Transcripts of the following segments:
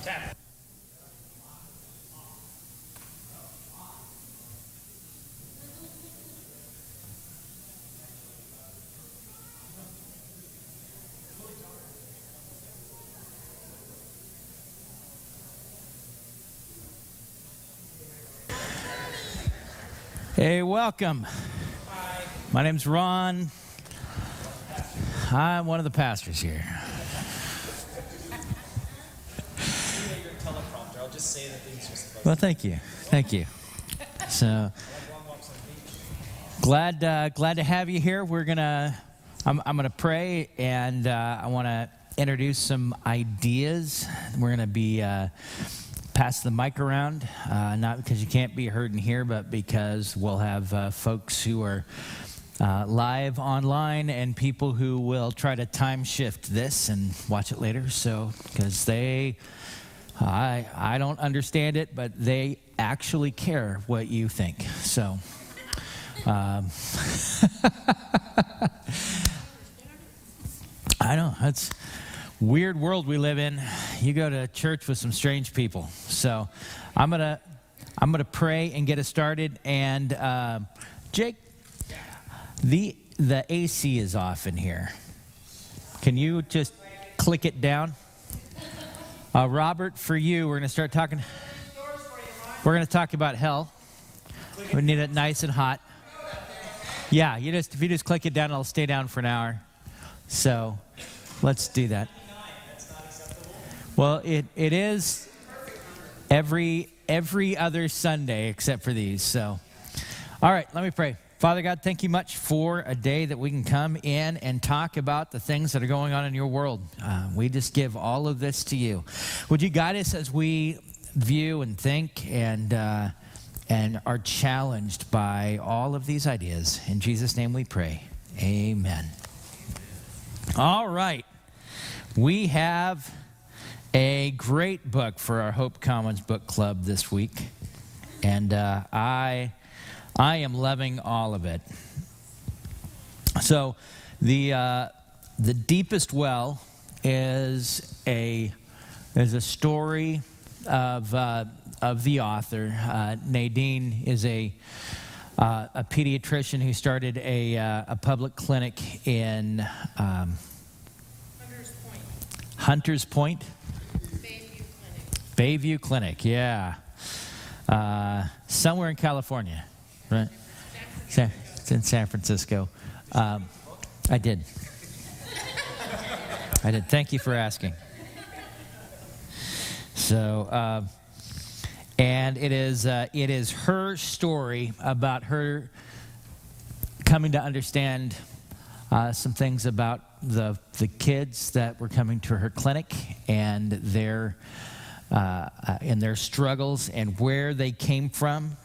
Chapter. Hey, welcome. Hi. My name's Ron. I'm one of the pastors here. Your teleprompter. I'll just say the things you're supposed Well, thank you. Thank you. So, to. Like long walks on the beach. glad to have you here. I'm gonna pray, and I want to introduce some ideas. We're gonna be pass the mic around, not because you can't be heard in here, but because we'll have folks who are live online and people who will try to time shift this and watch it later. So, because I don't understand it, but they actually care what you think. So, I know it's weird world we live in. You go to church with some strange people. So, I'm gonna pray and get us started. And Jake, the AC is off in here. Can you just click it down? Robert, for you, we're gonna start talking. We're gonna talk about hell. We need it nice and hot. Yeah, if you just click it down, it'll stay down for an hour. So, let's do that. Well, it is every other Sunday except for these. So, all right, let me pray. Father God, thank you much for a day that we can come in and talk about the things that are going on in your world. We just give all of this to you. Would you guide us as we view and think and are challenged by all of these ideas? In Jesus' name we pray. Amen. All right. We have a great book for our Hope Commons Book Club this week. And I am loving all of it. So the Deepest Well is a story of the author. Nadine is a pediatrician who started a public clinic in Hunters Point. Bayview Clinic, yeah. Somewhere in California, right? It's in San Francisco. I did. Thank you for asking. So, and it is her story about her coming to understand some things about the kids that were coming to her clinic and their struggles and where they came from.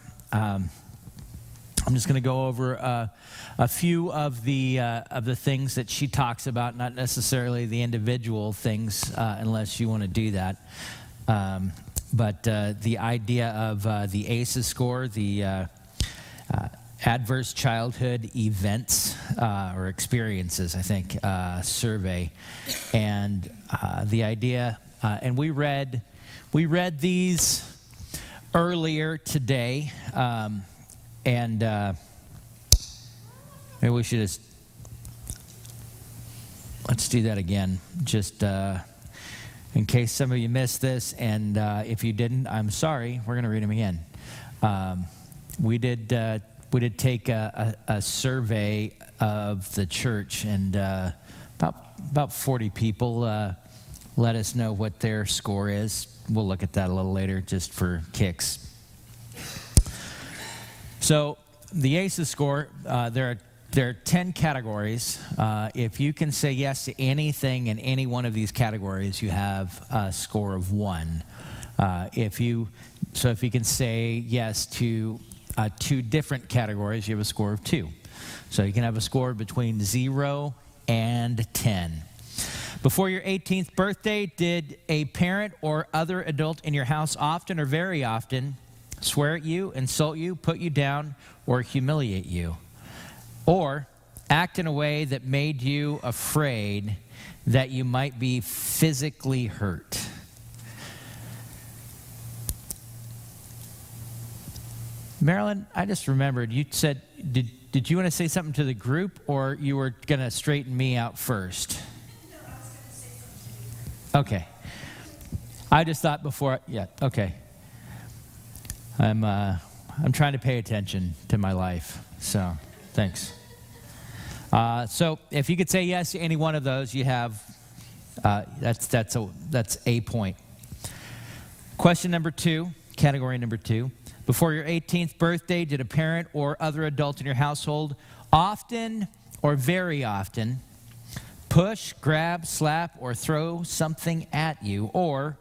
I'm just going to go over a few of the things that she talks about, not necessarily the individual things, unless you want to do that. But the idea of the ACEs score, the Adverse Childhood Events or Experiences, I think, survey, and the idea, and we read these earlier today, and maybe we should let's do that again, just in case some of you missed this, and if you didn't, I'm sorry. We're going to read them again. We did take a survey of the church, and about 40 people let us know what their score is. We'll look at that a little later, just for kicks. So the ACEs score, there are 10 categories. If you can say yes to anything in any one of these categories, you have a score of 1. If you can say yes to 2 different categories, you have a score of 2. So you can have a score between 0 and 10. Before your 18th birthday, did a parent or other adult in your house often or very often swear at you, insult you, put you down, or humiliate you? Or act in a way that made you afraid that you might be physically hurt? Marilyn, I just remembered, you said, did you want to say something to the group, or you were going to straighten me out first? No, I was going to say something to you. Okay. I just thought before, yeah, okay. I'm trying to pay attention to my life, so thanks. So if you could say yes to any one of those, you have, that's a point. Question number 2, category number 2. Before your 18th birthday, did a parent or other adult in your household often or very often push, grab, slap, or throw something at you, or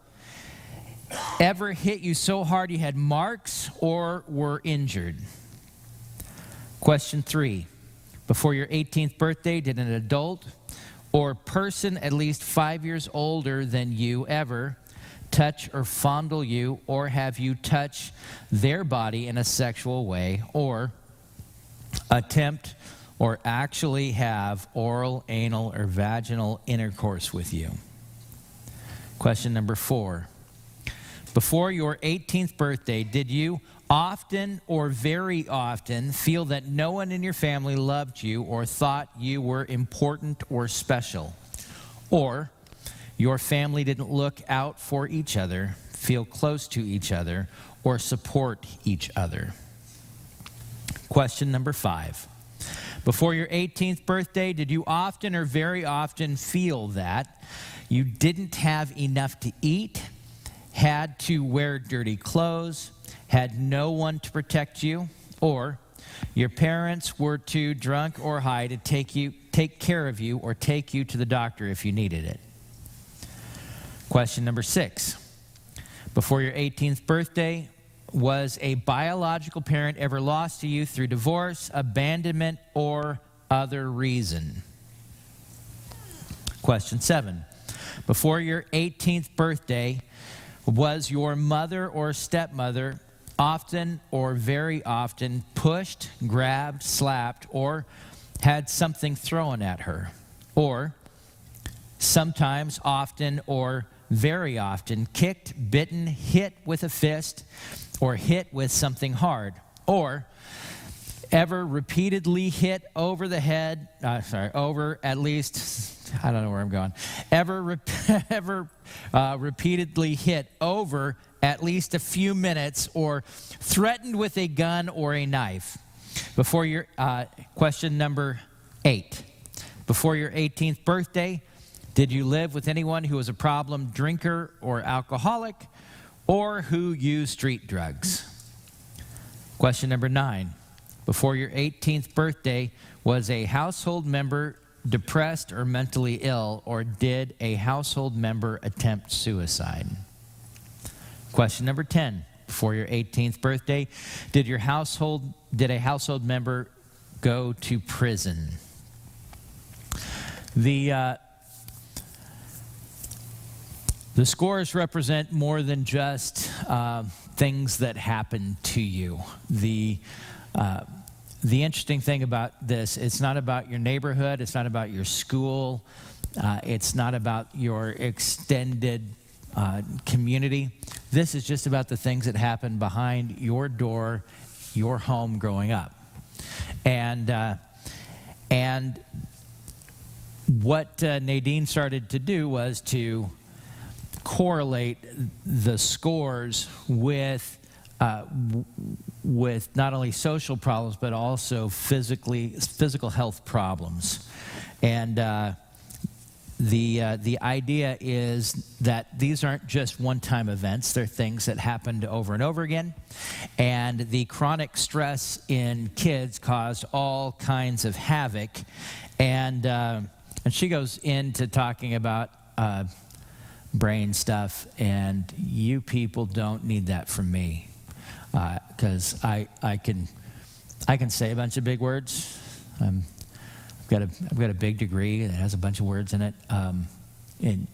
ever hit you so hard you had marks or were injured? Question 3. Before your 18th birthday, did an adult or person at least 5 years older than you ever touch or fondle you, or have you touch their body in a sexual way, or attempt or actually have oral, anal, or vaginal intercourse with you? Question number 4. Before your 18th birthday, did you often or very often feel that no one in your family loved you or thought you were important or special? Or your family didn't look out for each other, feel close to each other, or support each other? Question number 5. Before your 18th birthday, did you often or very often feel that you didn't have enough to eat, had to wear dirty clothes, had no one to protect you, or your parents were too drunk or high to take care of you or take you to the doctor if you needed it? Question number 6. Before your 18th birthday, was a biological parent ever lost to you through divorce, abandonment, or other reason? Question 7. Before your 18th birthday, was your mother or stepmother often or very often pushed, grabbed, slapped, or had something thrown at her? Or sometimes, often, or very often kicked, bitten, hit with a fist, or hit with something hard? Or ever repeatedly hit over the head, over at least, I don't know where I'm going, ever repeatedly hit over at least a few minutes, or threatened with a gun or a knife? Before your, question number 8. Before your 18th birthday, did you live with anyone who was a problem drinker or alcoholic, or who used street drugs? Question number 9. Before your 18th birthday, was a household member depressed or mentally ill, or did a household member attempt suicide? Question number 10. Before your 18th birthday, did a household member go to prison? The scores represent more than just things that happen to you. The interesting thing about this, it's not about your neighborhood, it's not about your school, it's not about your extended community. This is just about the things that happen behind your door, your home growing up. And what Nadine started to do was to correlate the scores with not only social problems but also physical health problems. And the idea is that these aren't just one-time events. They're things that happened over and over again. And the chronic stress in kids caused all kinds of havoc. And she goes into talking about brain stuff, and you people don't need that from me, because I can say a bunch of big words. I've got a big degree that has a bunch of words in it, and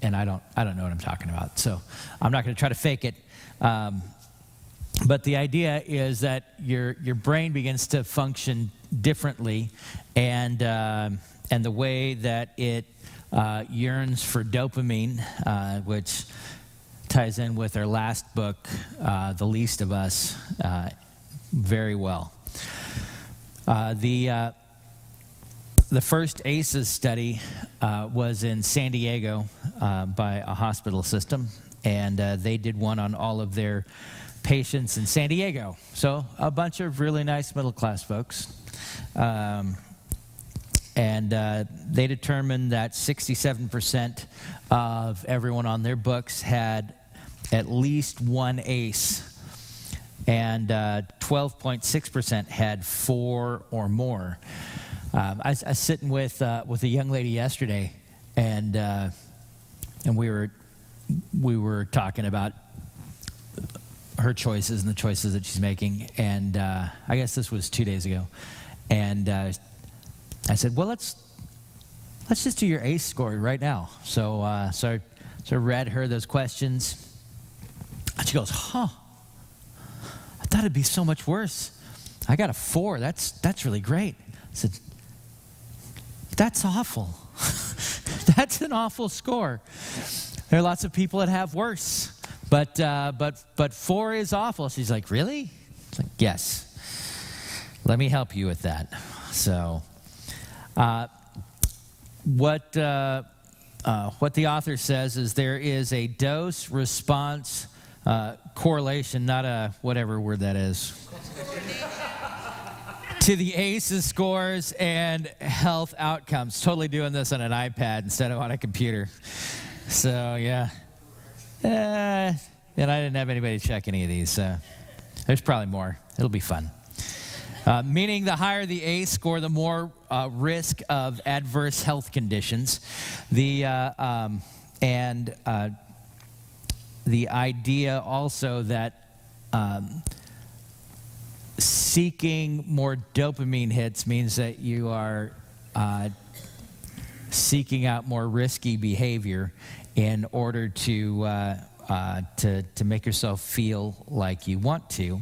I don't know what I'm talking about. So I'm not going to try to fake it. But the idea is that your brain begins to function differently, and the way that it yearns for dopamine, which ties in with our last book, The Least of Us, very well. The first ACEs study was in San Diego by a hospital system, and they did one on all of their patients in San Diego. So a bunch of really nice middle-class folks. And they determined that 67% of everyone on their books had at least one ACE, and 12.6% had 4 or more. I was sitting with a young lady yesterday, and we were talking about her choices and the choices that she's making, and I guess this was 2 days ago, and I said, well, let's just do your ACE score right now. So I read her those questions, and she goes, huh, I thought it'd be so much worse. I got a 4. That's really great. I said, that's awful. That's an awful score. There are lots of people that have worse, but 4 is awful. She's like, really? It's like, yes. Let me help you with that. So, what the author says is there is a dose-response correlation, not a whatever word that is, to the ACEs scores and health outcomes. Totally doing this on an iPad instead of on a computer. So, yeah. And I didn't have anybody check any of these. There's probably more. It'll be fun. Meaning the higher the ACE score, the more risk of adverse health conditions. The idea also that seeking more dopamine hits means that you are seeking out more risky behavior in order to make yourself feel like you want to.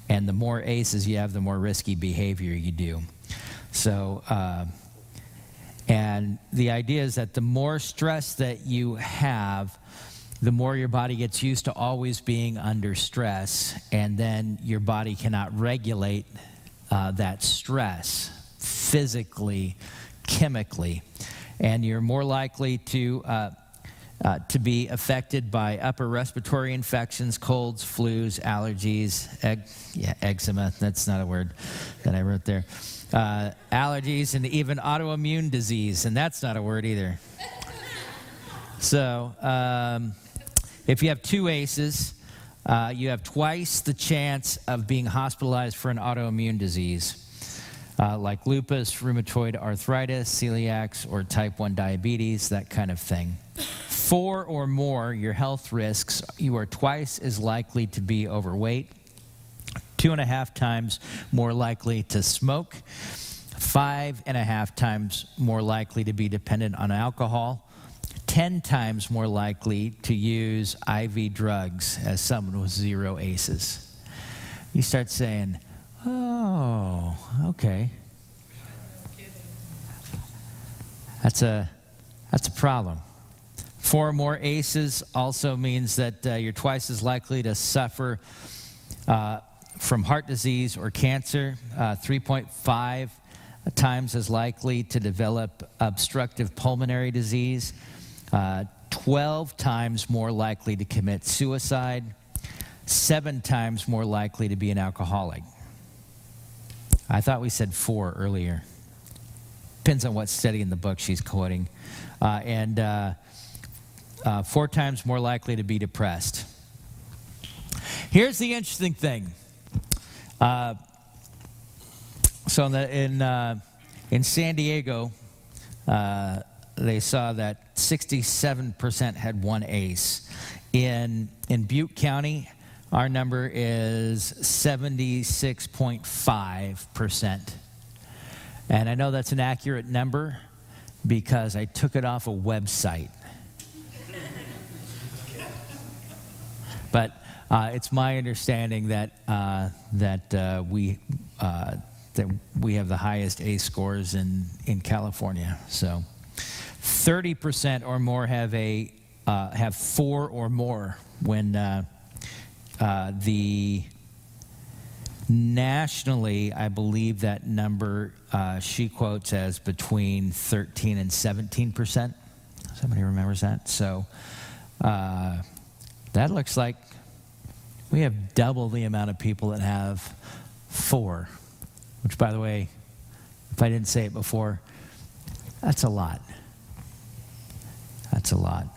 And the more ACEs you have, the more risky behavior you do. So, and the idea is that the more stress that you have, the more your body gets used to always being under stress, and then your body cannot regulate that stress physically, chemically, and you're more likely to be affected by upper respiratory infections, colds, flus, allergies, eczema, that's not a word that I wrote there, allergies, and even autoimmune disease, and that's not a word either. So, if you have 2 ACEs, you have twice the chance of being hospitalized for an autoimmune disease, like lupus, rheumatoid arthritis, celiac, or type 1 diabetes, that kind of thing. 4 or more, your health risks, you are twice as likely to be overweight, 2.5 times more likely to smoke, 5.5 times more likely to be dependent on alcohol, 10 times more likely to use IV drugs as someone with 0 ACEs. You start saying, oh, okay. That's a problem. 4 or more ACEs also means that you're twice as likely to suffer from heart disease or cancer, 3.5 times as likely to develop obstructive pulmonary disease, 12 times more likely to commit suicide, 7 times more likely to be an alcoholic. I thought we said 4 earlier. Depends on what study in the book she's quoting. And 4 times more likely to be depressed. Here's the interesting thing. So in San Diego, they saw that 67% had 1 ACE. In Butte County, our number is 76.5%. And I know that's an accurate number because I took it off a website. But it's my understanding that we have the highest ACE scores in California. So 30% or more have 4 or more when the nationally, I believe that number she quotes as between 13 and 17%. Somebody remembers that? So that looks like we have double the amount of people that have 4, which, by the way, if I didn't say it before, that's a lot. That's a lot.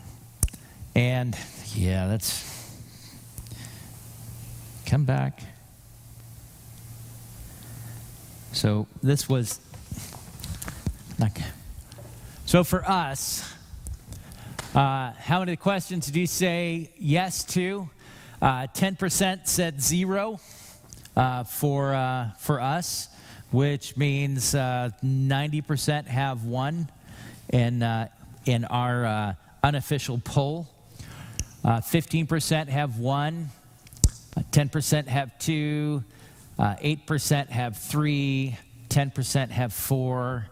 And, yeah, that's... Come back. So this was... So for us, how many questions did you say yes to? 10% said 0 for us, which means 90% have 1 in our unofficial poll. 15% have 1, 10% have 2, 8% have 3, 10% have 4,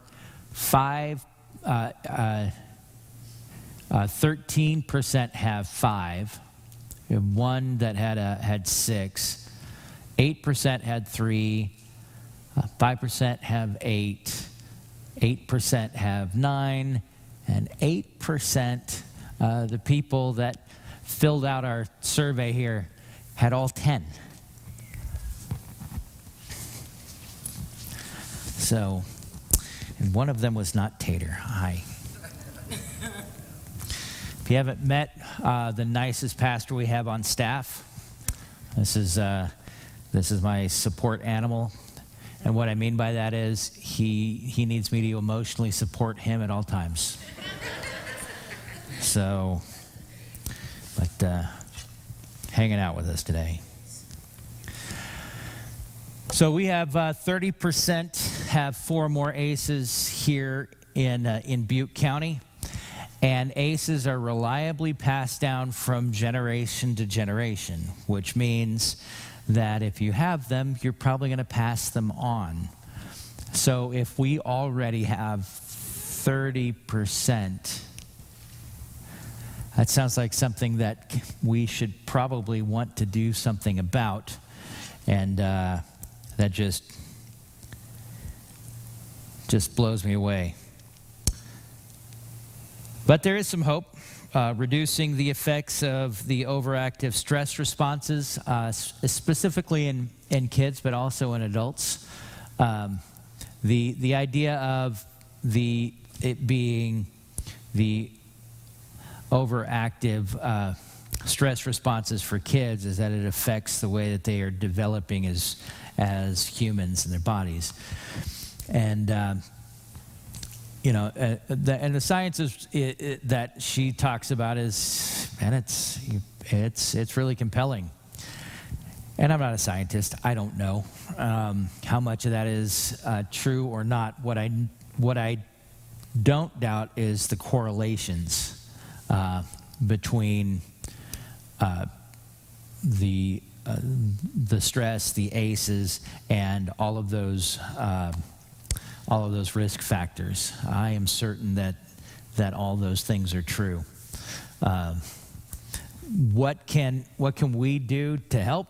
13% have 5. We have 1 that had 6. 8% had 3. 5% have 8. 8% have 9. And 8%, the people that filled out our survey here, had all 10. So, and one of them was not Tater. Hi. If you haven't met the nicest pastor we have on staff, this is my support animal. And what I mean by that is he needs me to emotionally support him at all times. So, but hanging out with us today. So we have 30% have 4 more ACEs here in Butte County. And ACEs are reliably passed down from generation to generation, which means that if you have them, you're probably going to pass them on. So if we already have 30%, that sounds like something that we should probably want to do something about. And that just blows me away. But there is some hope. Reducing the effects of the overactive stress responses, specifically in kids, but also in adults. The idea of it being the overactive stress responses for kids is that it affects the way that they are developing as humans in their bodies. And the science that she talks about it's really compelling. And I'm not a scientist. I don't know how much of that is true or not. What I don't doubt is the correlations between the stress, the ACEs, and all of those risk factors. I am certain that all those things are true. What can we do to help?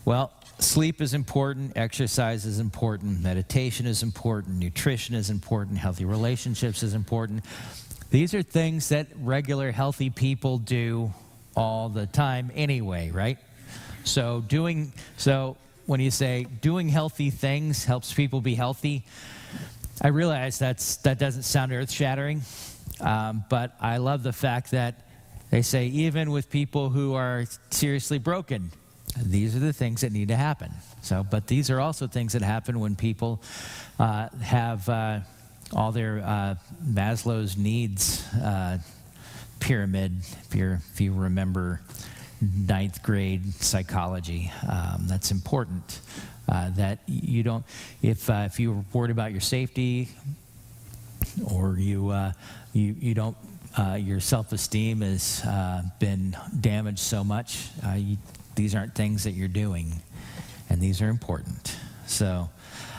Well, sleep is important, exercise is important, meditation is important, nutrition is important, healthy relationships is important. These are things that regular healthy people do all the time anyway, right? So when you say doing healthy things helps people be healthy, I realize that doesn't sound earth-shattering, but I love the fact that they say even with people who are seriously broken, these are the things that need to happen. But these are also things that happen when people have all their Maslow's needs pyramid, if you remember 9th grade psychology. That's important. That you don't, if you're worried about your safety, or you don't, your self-esteem has been damaged so much, these aren't things that you're doing, and these are important. So,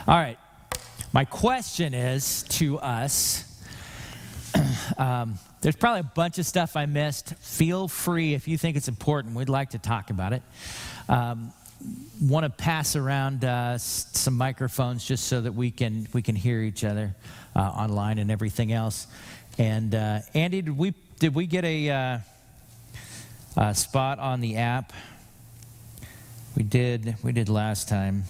all right, my question is to us. There's probably a bunch of stuff I missed. Feel free if you think it's important. We'd like to talk about it. want to pass around some microphones just so that we can hear each other online and everything else. And Andy, did we get a spot on the app? We did last time.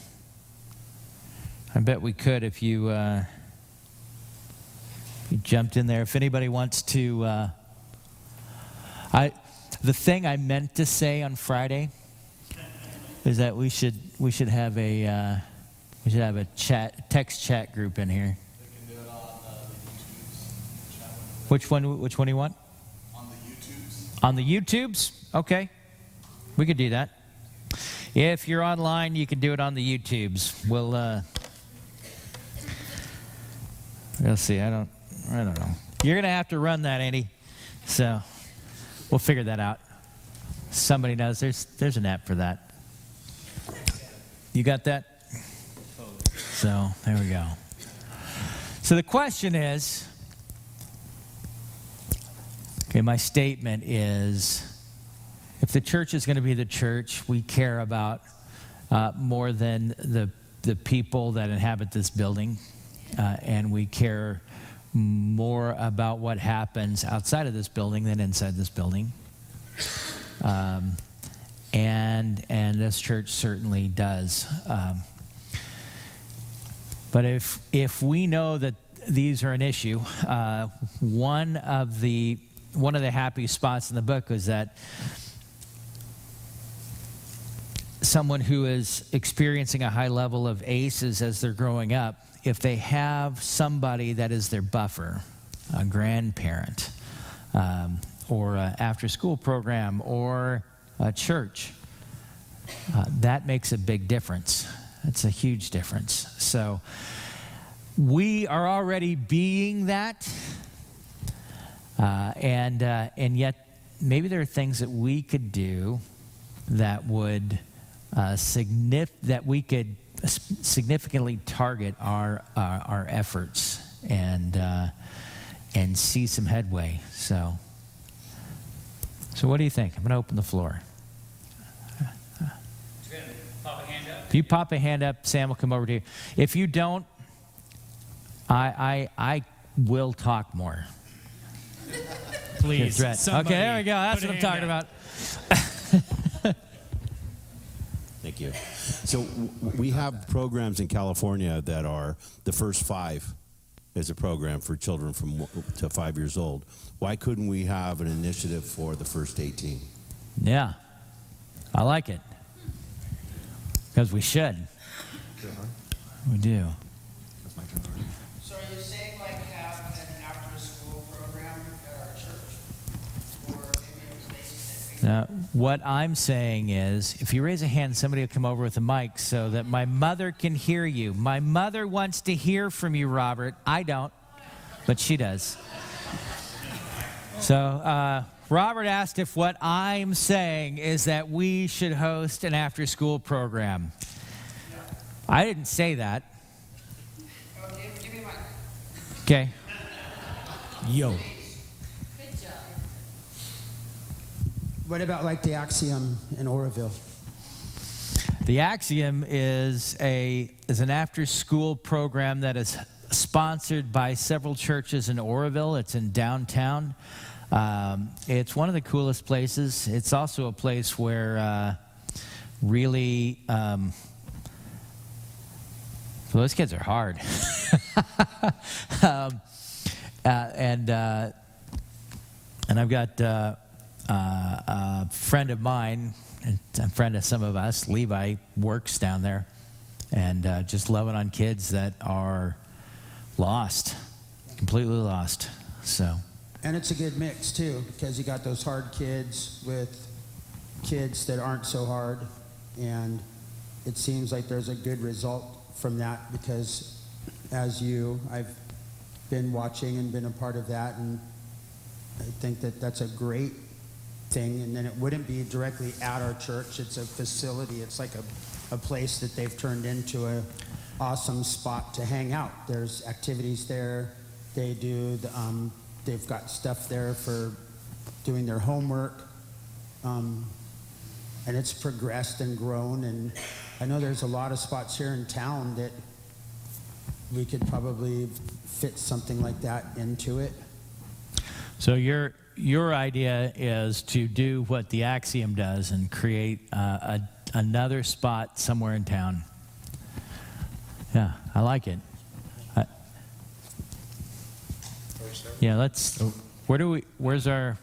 I bet we could if you jumped in there. If anybody wants to, the thing I meant to say on Friday is that we should have a text chat group in here. They can do it on the YouTubes. Chat window. Which one do you want? On the YouTubes. On the YouTubes? Okay, we could do that. If you're online, you can do it on the YouTubes. We'll see. I don't know. You're gonna have to run that, Andy. So we'll figure that out. Somebody knows. There's an app for that. You got that? So there we go. So the question is, okay, my statement is, if the church is going to be the church we care about more than the people that inhabit this building, and we care more about what happens outside of this building than inside this building. And this church certainly does. But if we know that these are an issue, one of the happy spots in the book was that someone who is experiencing a high level of ACEs as they're growing up, if they have somebody that is their buffer, a grandparent, or an after-school program, or a church, that makes a big difference. It's a huge difference. So we are already being that, and yet maybe there are things that we could do that would that we could significantly target our efforts and see some headway. So what do you think? I'm going to open the floor. Pop a hand up. If you pop a hand up, Sam will come over to you. If you don't, I will talk more. Please. Threat. Okay, there we go. That's what I'm talking about. Thank you. So we have programs in California that are the first 5 is a program for children from 1 to 5 years old. Why couldn't we have an initiative for the first 18? Yeah, I like it. Because we should. We do. So are you saying like have an after-school program at our church? Or maybe it was based in Now, what I'm saying is, if you raise a hand, somebody will come over with a mic so that my mother can hear you. My mother wants to hear from you, Robert. I don't, but she does. So, Robert asked if what I'm saying is that we should host an after-school program. I didn't say that. Oh, give me my... Okay. Yo. Good job. What about like the Axiom in Oroville? The Axiom is an after-school program that is sponsored by several churches in Oroville. It's in downtown. It's one of the coolest places. It's also a place where really, well, those kids are hard. And I've got a friend of mine, and a friend of some of us, Levi, works down there, and just loving on kids that are lost, completely lost. So. And it's a good mix too, because you got those hard kids with kids that aren't so hard, and it seems like there's a good result from that, because I've been watching and been a part of that, and I think that that's a great thing. And then it wouldn't be directly at our church. It's a facility. It's like a place that they've turned into a awesome spot to hang out. There's activities there. They do they've got stuff there for doing their homework. and it's progressed and grown. And I know there's a lot of spots here in town that we could probably fit something like that into it. So your idea is to do what the Axiom does and create another spot somewhere in town. Yeah, I like it. Yeah, let's. Where's our?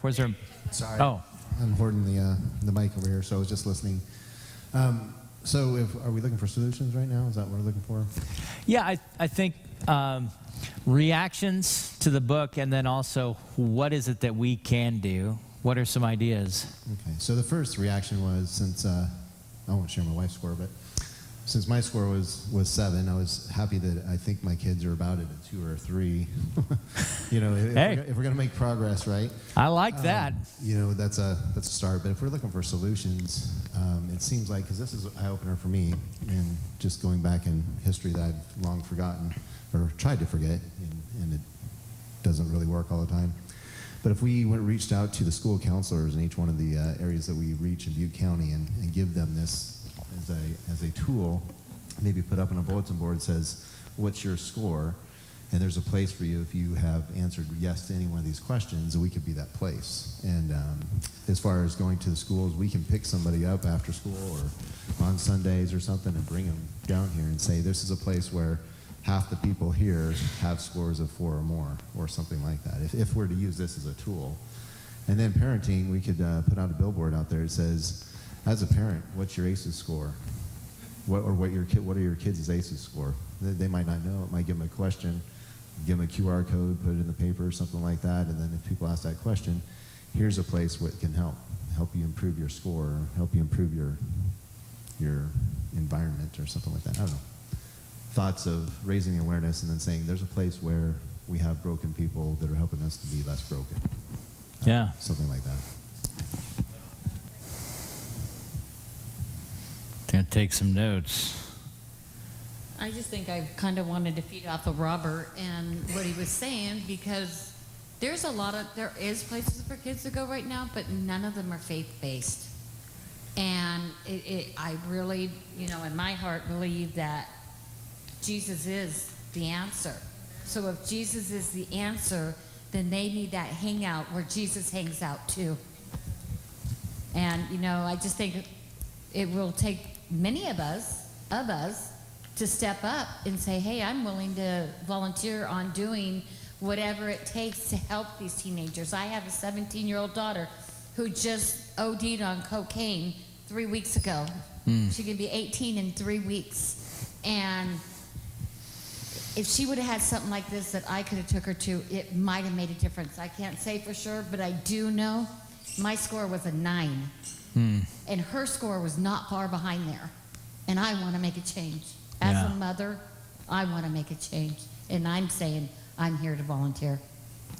Sorry. Oh, I'm hoarding the mic over here, so I was just listening. So are we looking for solutions right now? Is that what we're looking for? yeah. I think reactions to the book, and then also what is it that we can do? What are some ideas? Okay. So the first reaction was, since I won't share my wife's score, but since my score was 7, I was happy that I think my kids are about at a 2 or a 3. You know, if we're going to make progress, right? I like that. You know, that's a start. But if we're looking for solutions, it seems like, because this is an eye-opener for me, and just going back in history that I've long forgotten, or tried to forget, and it doesn't really work all the time. But if we reached out to the school counselors in each one of the areas that we reach in Butte County and give them this as a tool, maybe put up on a bulletin board that says, what's your score? And there's a place for you if you have answered yes to any one of these questions, we could be that place. And as far as going to the schools, we can pick somebody up after school or on Sundays or something and bring them down here and say, this is a place where half the people here have scores of 4 or more, or something like that, if we're to use this as a tool. And then parenting, we could put out a billboard out there that says, as a parent, what's your ACEs score? What are your kids' ACEs score? They might not know. It might give them a question, give them a QR code, put it in the paper, something like that. And then if people ask that question, here's a place where it can help you improve your score, or help you improve your environment, or something like that. I don't know. Thoughts of raising the awareness and then saying there's a place where we have broken people that are helping us to be less broken. Yeah. Something like that. Gonna take some notes. I just think I kind of wanted to feed off of Robert and what he was saying, because there is places for kids to go right now, but none of them are faith-based. And I really, in my heart, believe that Jesus is the answer. So if Jesus is the answer, then they need that hangout where Jesus hangs out too. And, I just think it will take many of us to step up and say, hey, I'm willing to volunteer on doing whatever it takes to help these teenagers. I have a 17-year-old daughter who just OD'd on cocaine 3 weeks ago. She can be 18 in 3 weeks. And if she would have had something like this that I could have took her to, it might have made a difference. I can't say for sure, but I do know my score was a 9. And her score was not far behind there. And I want to make a change. As a mother, I want to make a change. And I'm saying I'm here to volunteer.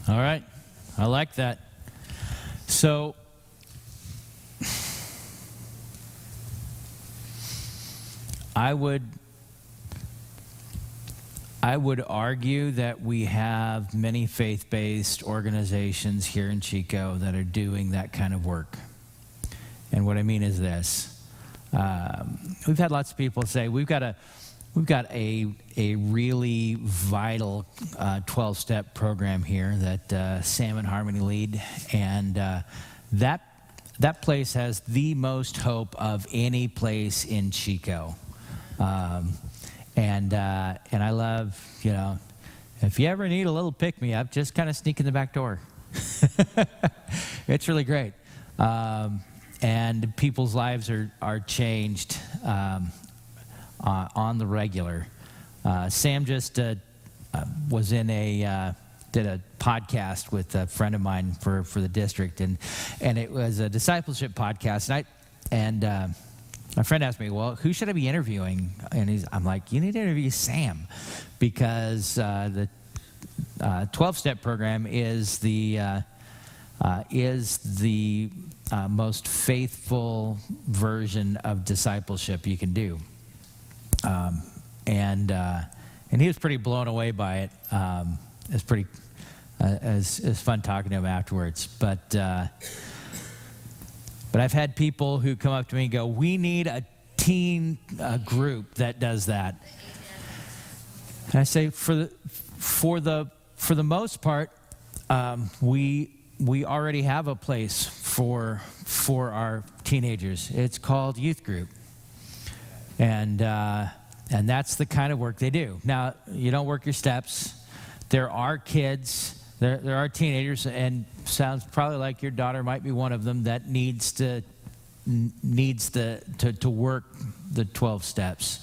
All right. I like that. So, I would argue that we have many faith-based organizations here in Chico that are doing that kind of work. And what I mean is this. We've had lots of people say, we've got a really vital 12-step program here that Sam and Harmony lead. And that place has the most hope of any place in Chico. And I love, if you ever need a little pick-me-up, just kind of sneak in the back door. It's really great. And people's lives are changed on the regular. Sam just was in did a podcast with a friend of mine for the district, and it was a discipleship podcast. And my friend asked me, well, who should I be interviewing? And I'm like, you need to interview Sam, because the 12-step program is the most faithful version of discipleship you can do. And he was pretty blown away by it. It's pretty, it was fun talking to him afterwards. But But I've had people who come up to me and go, we need a teen group that does that. And I say, for the most part, we already have a place for our teenagers. It's called youth group, and that's the kind of work they do. Now, you don't work your steps. There are kids, there are teenagers, and sounds probably like your daughter might be one of them that needs to work the 12 steps.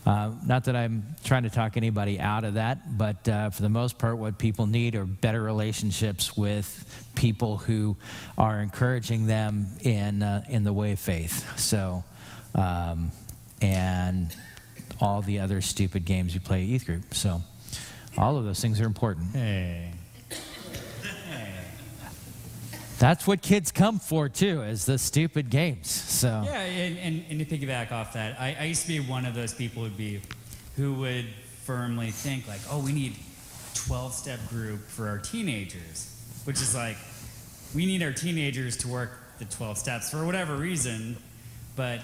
Not that I'm trying to talk anybody out of that, but for the most part, what people need are better relationships with people who are encouraging them in the way of faith. So, and all the other stupid games you play at youth group. So, all of those things are important. Hey. That's what kids come for too, is the stupid games. So Yeah, and to piggyback off that, I used to be one of those people who would firmly think like, oh, we need 12-step group for our teenagers, which is like, we need our teenagers to work the 12 steps for whatever reason, but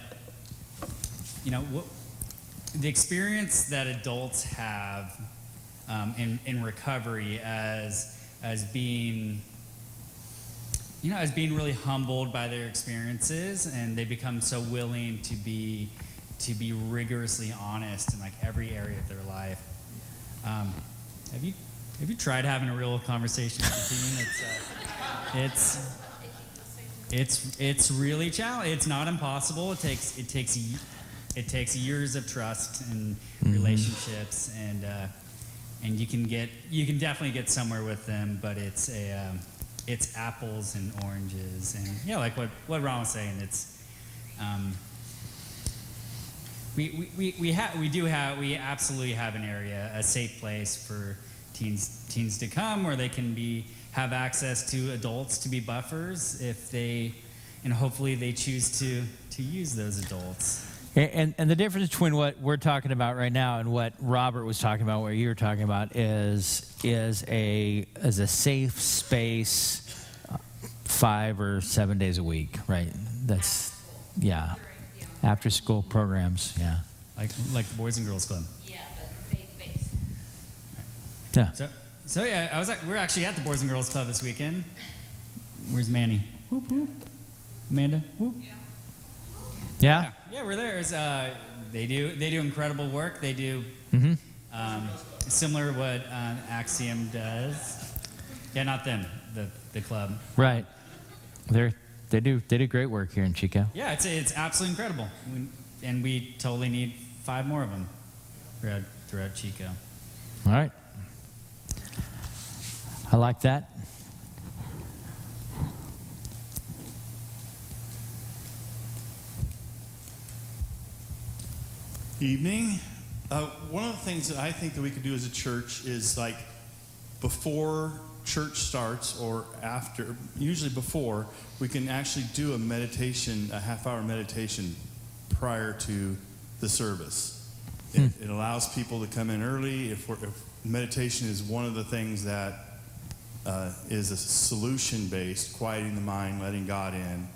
the experience that adults have in recovery as being really humbled by their experiences, and they become so willing to be rigorously honest in like every area of their life. Have you tried having a real conversation with your teen? It's really challenging. It's not impossible. It takes years of trust and relationships, and you can definitely get somewhere with them, but it's apples and oranges, and like what Ron was saying. It's we absolutely have an area, a safe place for teens to come, where they can have access to adults to be buffers if they, and hopefully they choose to use those adults. And the difference between what we're talking about right now and what Robert was talking about, what you were talking about, is a safe space 5 or 7 days a week, right? That's after school programs, like the Boys and Girls Club. Yeah, but faith-based. Yeah. So we're actually at the Boys and Girls Club this weekend. Where's Manny? Whoop whoop. Amanda? Whoop. Yeah. Yeah, we're there. They do incredible work. They do similar to what Axiom does. Yeah, not them. The club. Right. They do great work here in Chico. Yeah, it's absolutely incredible. And we totally need 5 more of them throughout Chico. All right. I like that. Evening. One of the things that I think that we could do as a church is like before church starts or after, usually before, we can actually do a meditation, a half-hour meditation prior to the service. It allows people to come in early. If meditation is one of the things that is a solution-based, quieting the mind, letting God in,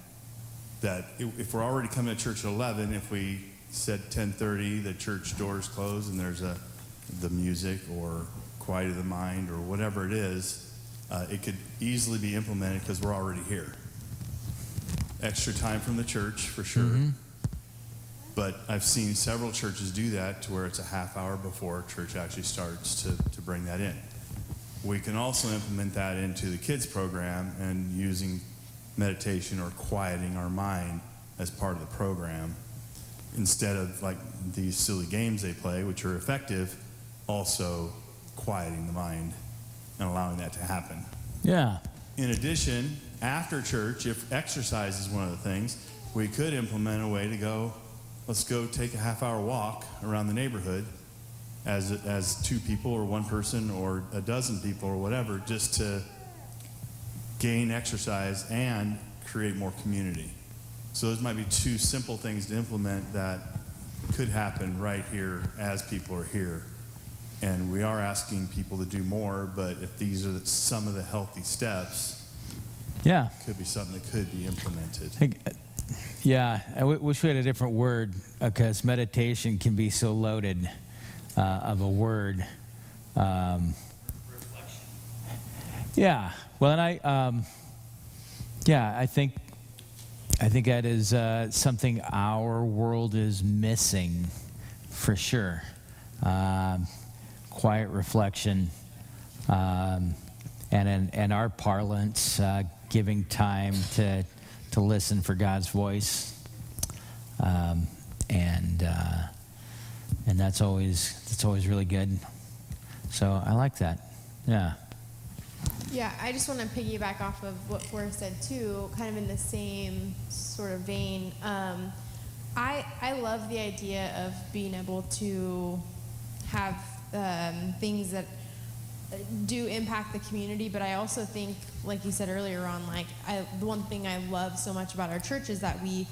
that if we're already coming to church at 11, if we said 10:30, the church doors close and there's the music or quiet of the mind or whatever it is, it could easily be implemented because we're already here. Extra time from the church for sure. But I've seen several churches do that to where it's a half hour before church actually starts to bring that in. We can also implement that into the kids program and using meditation or quieting our mind as part of the program, instead of like these silly games they play, which are effective, also quieting the mind and allowing that to happen. Yeah. In addition, after church, if exercise is one of the things, we could implement a way to let's go take a half-hour walk around the neighborhood as 2 people or 1 person or a dozen people or whatever, just to gain exercise and create more community. So those might be 2 simple things to implement that could happen right here as people are here. And we are asking people to do more, but if these are some of the healthy steps, Yeah. could be something that could be implemented. Yeah, I wish we had a different word because meditation can be so loaded of a word. Reflection. Yeah. Well, and I think that is something our world is missing, for sure. Quiet reflection, and in our parlance, giving time to listen for God's voice, and that's always really good. So I like that. Yeah. Yeah, I just want to piggyback off of what Forrest said too, kind of in the same sort of vein. I love the idea of being able to have things that do impact the community, but I also think, like you said earlier on, the one thing I love so much about our church is that we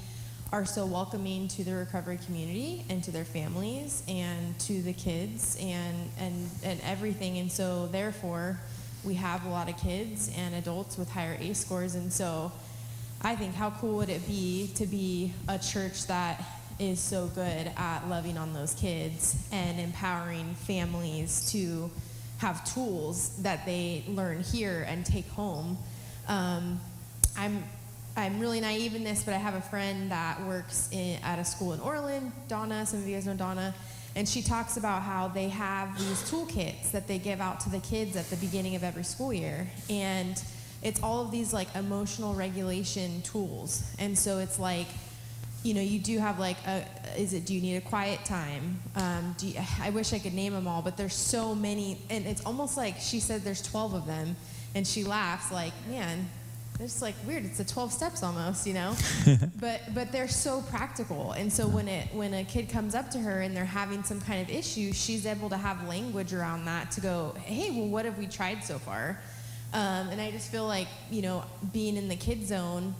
are so welcoming to the recovery community and to their families and to the kids and everything, and so therefore we have a lot of kids and adults with higher ACE scores, and so I think how cool would it be to be a church that is so good at loving on those kids and empowering families to have tools that they learn here and take home. I'm really naive in this, but I have a friend that works at a school in Orland, Donna, some of you guys know Donna, and she talks about how they have these toolkits that they give out to the kids at the beginning of every school year. And it's all of these like emotional regulation tools. And so it's like, you know, you do have like do you need a quiet time? I wish I could name them all, but there's so many, and it's almost like she said there's 12 of them, and she laughs like, man, it's like weird. It's the 12 steps almost, you know. but they're so practical, and so when a kid comes up to her and they're having some kind of issue, she's able to have language around that to go, hey, well, what have we tried so far? And I just feel like, you know, being in the kid zone,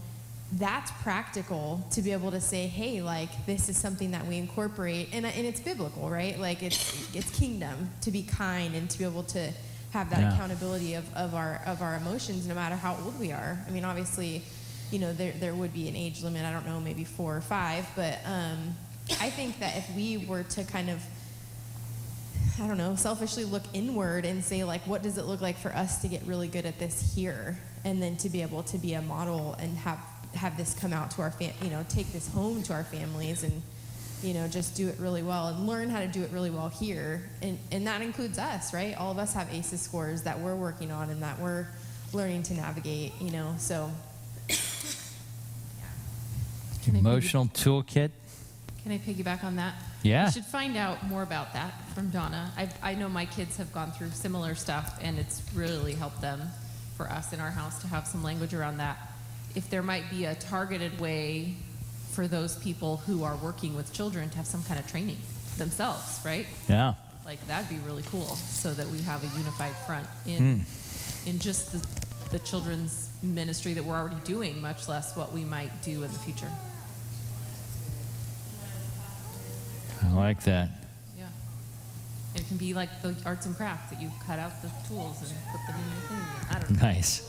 that's practical to be able to say, hey, like this is something that we incorporate, and it's biblical, right? Like it's kingdom to be kind and to be able to have that accountability of our emotions, no matter how old we are. I mean, obviously, you know, there would be an age limit. I don't know, maybe 4 or 5, but I think that if we were to kind of, I don't know, selfishly look inward and say, like, what does it look like for us to get really good at this here, and then to be able to be a model and have this come out to our take this home to our families and, you know, just do it really well and learn how to do it really well here. And that includes us, right? All of us have ACEs scores that we're working on and that we're learning to navigate, you know, so. Emotional toolkit. Can I piggyback on that? Yeah. You should find out more about that from Donna. I know my kids have gone through similar stuff, and it's really helped them, for us in our house, to have some language around that. If there might be a targeted way for those people who are working with children to have some kind of training themselves, right? Yeah. Like, that'd be really cool, so that we have a unified front in just the children's ministry that we're already doing, much less what we might do in the future. I like that. Yeah. It can be like the arts and crafts that you cut out the tools and put them in your thing. I don't know. Nice.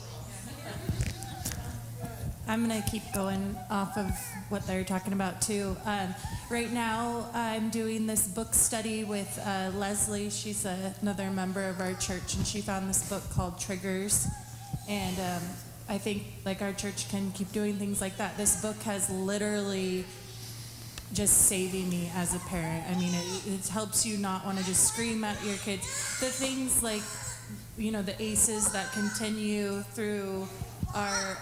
I'm going to keep going off of what they're talking about, too. Right now, I'm doing this book study with Leslie. She's another member of our church, and she found this book called Triggers. And I think, like, our church can keep doing things like that. This book has literally just saving me as a parent. I mean, it helps you not want to just scream at your kids. The things like, you know, the ACEs that continue through our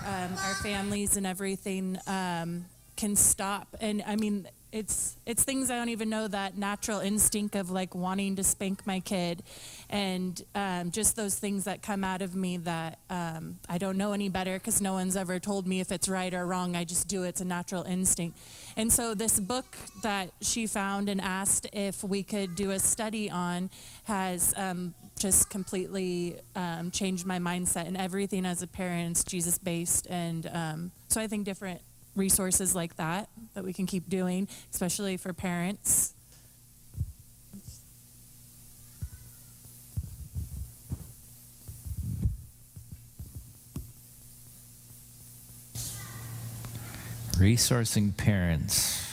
families and everything can stop. And I mean, it's things I don't even know, that natural instinct of like wanting to spank my kid, and just those things that come out of me that I don't know any better because no one's ever told me if it's right or wrong. I just do it. It's a natural instinct. And so this book that she found and asked if we could do a study on has just completely changed my mindset, and everything as a parent is Jesus-based. And so I think different resources like that we can keep doing, especially for parents. Resourcing parents.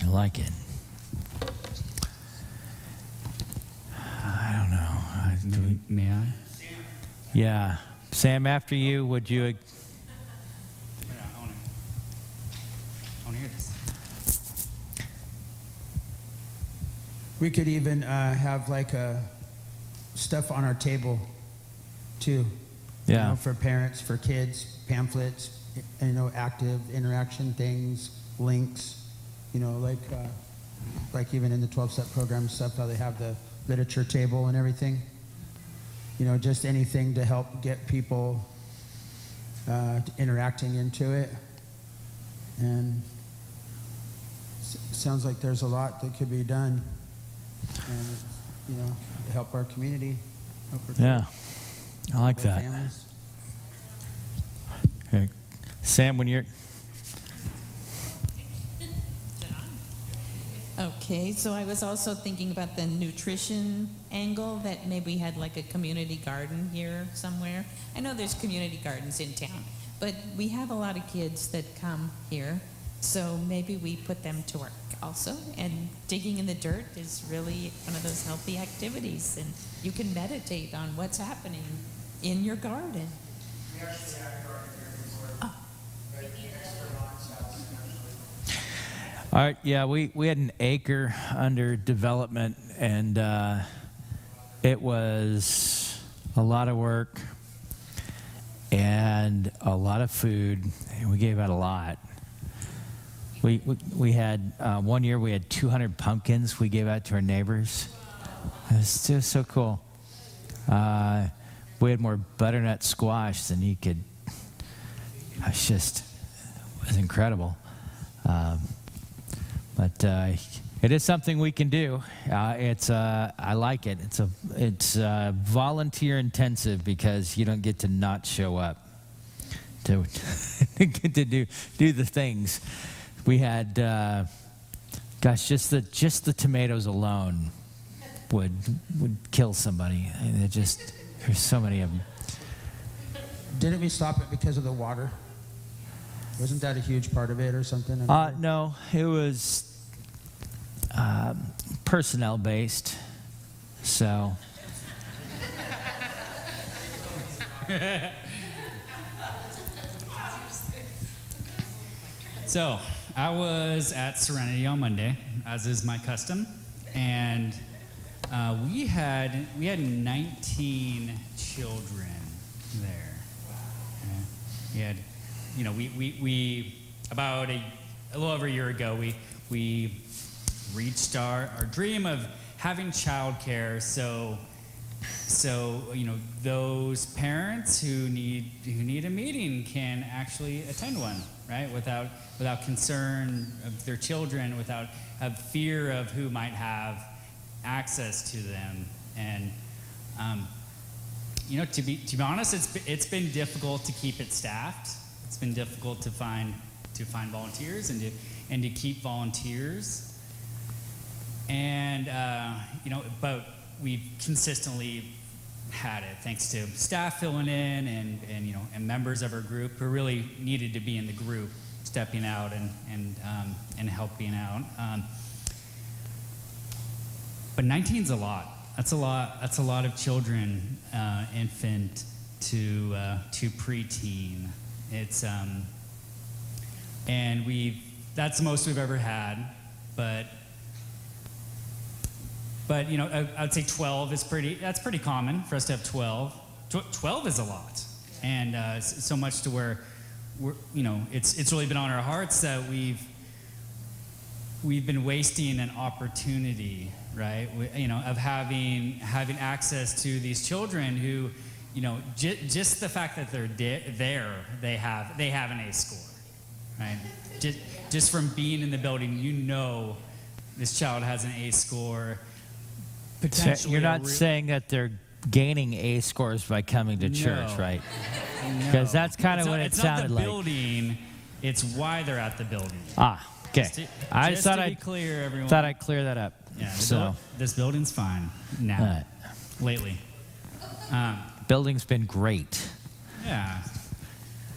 I like it. I don't know. May I? Yeah. Sam, after you, would you? I want to hear this. We could even have like stuff on our table too. Yeah. You know, for parents, for kids, pamphlets, you know, active interaction things, links, you know, like even in the 12-step program stuff, how they have the literature table and everything. You know, just anything to help get people interacting into it. And sounds like there's a lot that could be done. And, you know, to help our community. Yeah, I like that. Families. Okay. Sam, when you're... Okay, so I was also thinking about the nutrition angle, that maybe we had like a community garden here somewhere. I know there's community gardens in town, but we have a lot of kids that come here, so maybe we put them to work also. And digging in the dirt is really one of those healthy activities, and you can meditate on what's happening in your garden. We actually have a garden here before. Oh. But extra lawns house, actually. All right, yeah, we had an acre under development, and it was a lot of work and a lot of food, and we gave out a lot. We had, one year we had 200 pumpkins we gave out to our neighbors. It was just so cool. We had more butternut squash than you could, it was incredible. But it is something we can do. I like it. It's volunteer intensive because you don't get to not show up to get to do the things. We had, just the tomatoes alone would kill somebody. And there's so many of them. Didn't we stop it because of the water? Wasn't that a huge part of it or something? No, it was personnel based. So. So, I was at Serenity on Monday, as is my custom, and we had 19 children there. We had, we about a little over a year ago, we reached our dream of having childcare. So those parents who need a meeting can actually attend one, right? Without concern of their children, without a fear of who might have access to them. And to be honest, it's been difficult to keep it staffed. It's been difficult to find volunteers and to keep volunteers. And but we've consistently had it, thanks to staff filling in and members of our group who really needed to be in the group, stepping out and helping out. But 19's a lot. That's a lot of children, infant to preteen. It's and that's the most we've ever had, but I'd say 12 is that's pretty common for us to have 12. 12 is a lot, and so much to where it's really been on our hearts that we've been wasting an opportunity, right? Of having access to these children who, just the fact that they're there, they have an A score, right? Just from being in the building, this child has an A score. Potentially, you're not saying that they're gaining A scores by coming to church, right? Because that's kind of what it sounded like. It's not the building, it's why they're at the building. Okay. I just thought I'd clear everyone. Thought I'd clear that up. Yeah, this building's fine now. Lately. Building's been great. Yeah.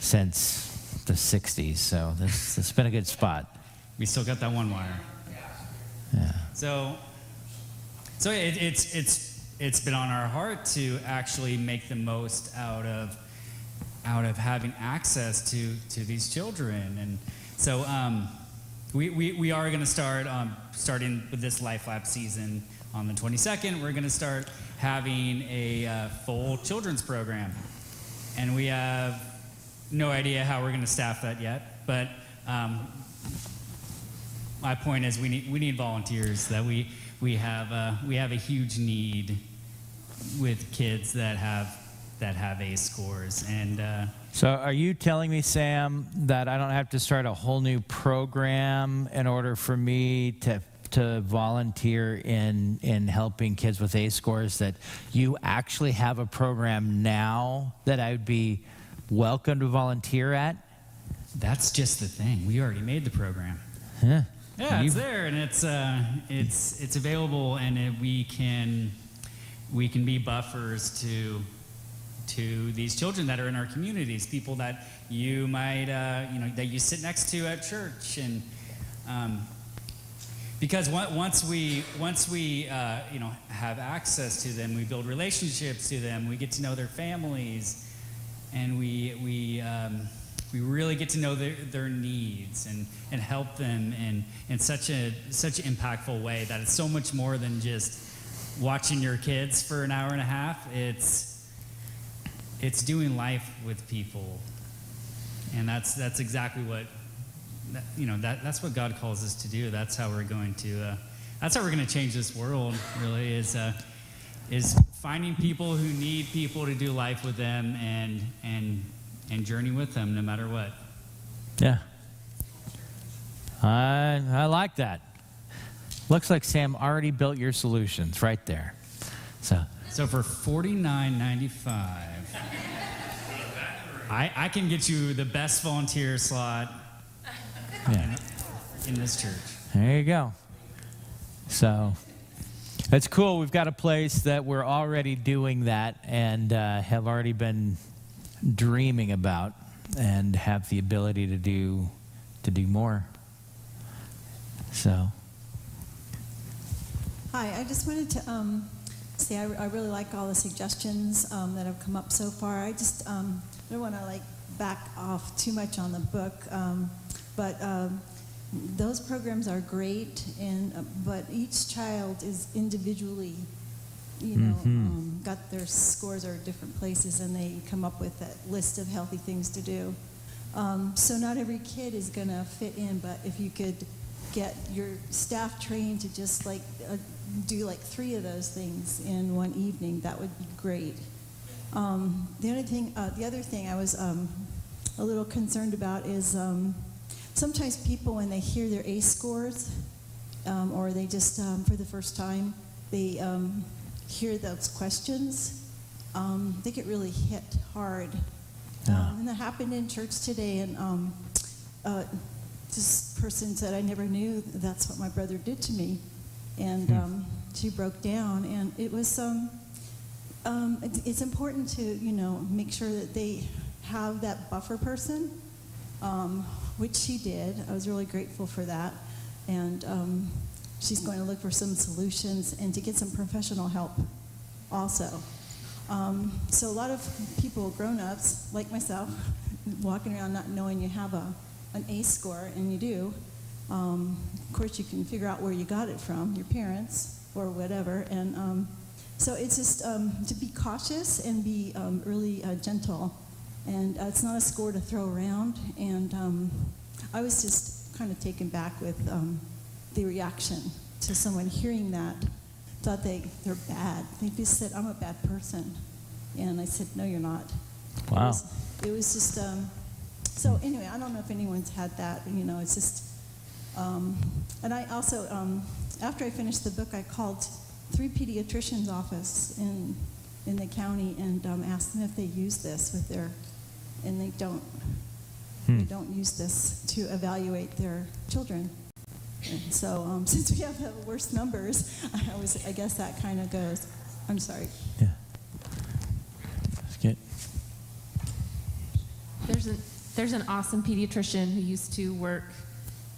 since the 60s, so it's been a good spot. We still got that one wire. Yeah. So it's been on our heart to actually make the most out of having access to these children, and so we are going to start starting with this Life Lab season on the 22nd. We're going to start having a full children's program, and we have no idea how we're going to staff that yet, but my point is we need volunteers. That we have a huge need with kids that have ACE scores. And so are you telling me, Sam, that I don't have to start a whole new program in order for me to volunteer in helping kids with ACE scores, that you actually have a program now that I would be welcome to volunteer at? That's just the thing. We already made the program. Yeah. Yeah, it's there, and it's available, and we can be buffers to these children that are in our communities, people that you might that you sit next to at church, and because once we have access to them, we build relationships to them, we get to know their families, and we really get to know their needs and help them in such an impactful way that it's so much more than just watching your kids for an hour and a half. It's doing life with people, and that's exactly what that's what God calls us to do. That's how we're going to change this world. Really is finding people who need people to do life with them and journey with them no matter what. Yeah. I like that. Looks like Sam already built your solutions right there. So for $49.95, I can get you the best volunteer slot in this church. There you go. So it's cool. We've got a place that we're already doing that and have already been dreaming about and have the ability to do more. So. Hi, I just wanted to say I really like all the suggestions that have come up so far. I just don't want to back off too much on the book, but those programs are great, but each child is individually, got their scores are different places, and they come up with that list of healthy things to do. So not every kid is going to fit in, but if you could get your staff trained to just do 3 of those things in one evening, that would be great. The other thing I was a little concerned about is sometimes people, when they hear their ACE scores, or they just for the first time they hear those questions, they get really hit hard. And that happened in church today, and this person said, "I never knew that's what my brother did to me," and she broke down. And it was it's important to make sure that they have that buffer person, which she did. I was really grateful for that, and she's going to look for some solutions and to get some professional help also. So a lot of people, grown-ups like myself, walking around not knowing you have an ACE score, and you do. Of course, you can figure out where you got it from, your parents or whatever. And so it's just to be cautious and be really gentle. And it's not a score to throw around. And I was just kind of taken back with the reaction to someone hearing that. Thought they're bad. They just said, "I'm a bad person." And I said, "No, you're not." Wow. It was just, so anyway, I don't know if anyone's had that, it's just, and I also, after I finished the book, I called 3 pediatricians' office in the county and asked them if they use this with and they don't. They don't use this to evaluate their children. And so since we have the worst numbers, I guess that kind of goes. I'm sorry. Yeah. That's good. There's an awesome pediatrician who used to work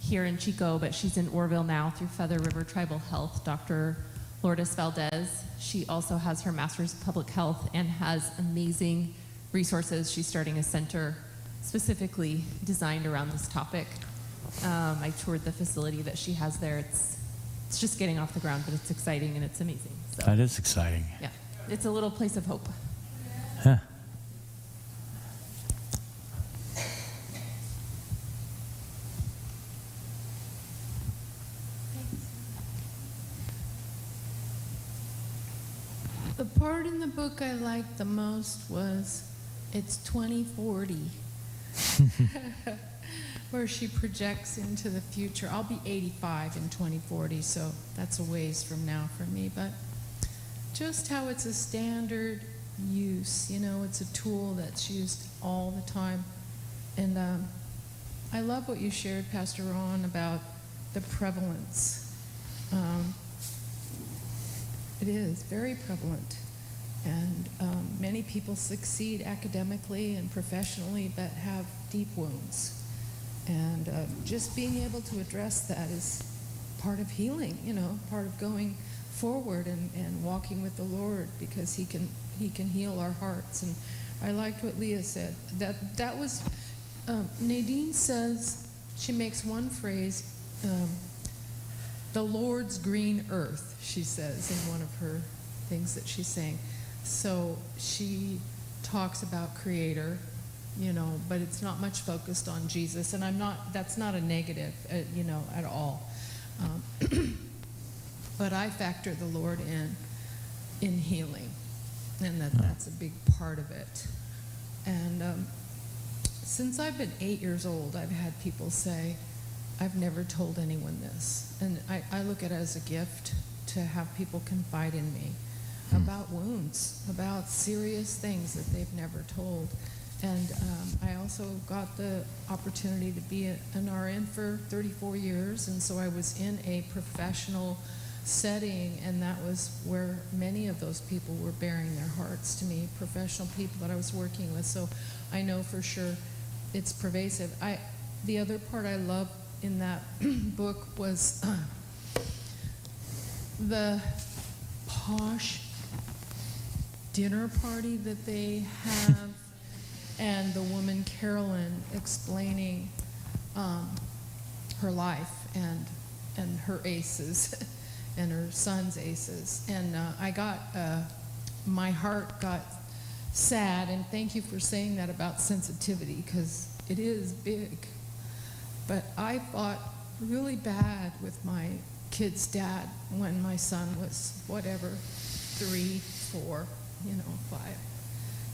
here in Chico, but she's in Orville now through Feather River Tribal Health, Dr. Lourdes Valdez. She also has her master's of public health and has amazing resources. She's starting a center specifically designed around this topic. I toured the facility that she has there. It's just getting off the ground, but it's exciting and it's amazing. So, That is exciting. yeah, it's a little place of hope. Huh. The part in the book I liked the most was it's 2040, where she projects into the future. I'll be 85 in 2040, so that's a ways from now for me. But just how it's a standard use, you know, it's a tool that's used all the time. And I love what you shared, Pastor Ron, about the prevalence. It is very prevalent, and many people succeed academically and professionally but have deep wounds. And just being able to address that is part of healing, you know, part of going forward and walking with the Lord, because he can heal our hearts. And I liked what Leah said. That was, Nadine says, she makes one phrase, the Lord's green earth, she says in one of her things that she's saying. So she talks about Creator, you know, but it's not much focused on Jesus. And that's not a negative, you know, at all. But I factor the Lord in healing, and that's a big part of it. And since I've been 8 years old, I've had people say, I've never told anyone this. And I look at it as a gift to have people confide in me about wounds, about serious things that they've never told. And I also got the opportunity to be an RN for 34 years, and so I was in a professional setting, and that was where many of those people were bearing their hearts to me, professional people that I was working with. So I know for sure it's pervasive. The other part I love in that book was the posh dinner party that they have, and the woman Carolyn explaining her life and her aces and her son's aces. And my heart got sad, and thank you for saying that about sensitivity, because it is big. But I fought really bad with my kid's dad when my son was, 3, 4, 5.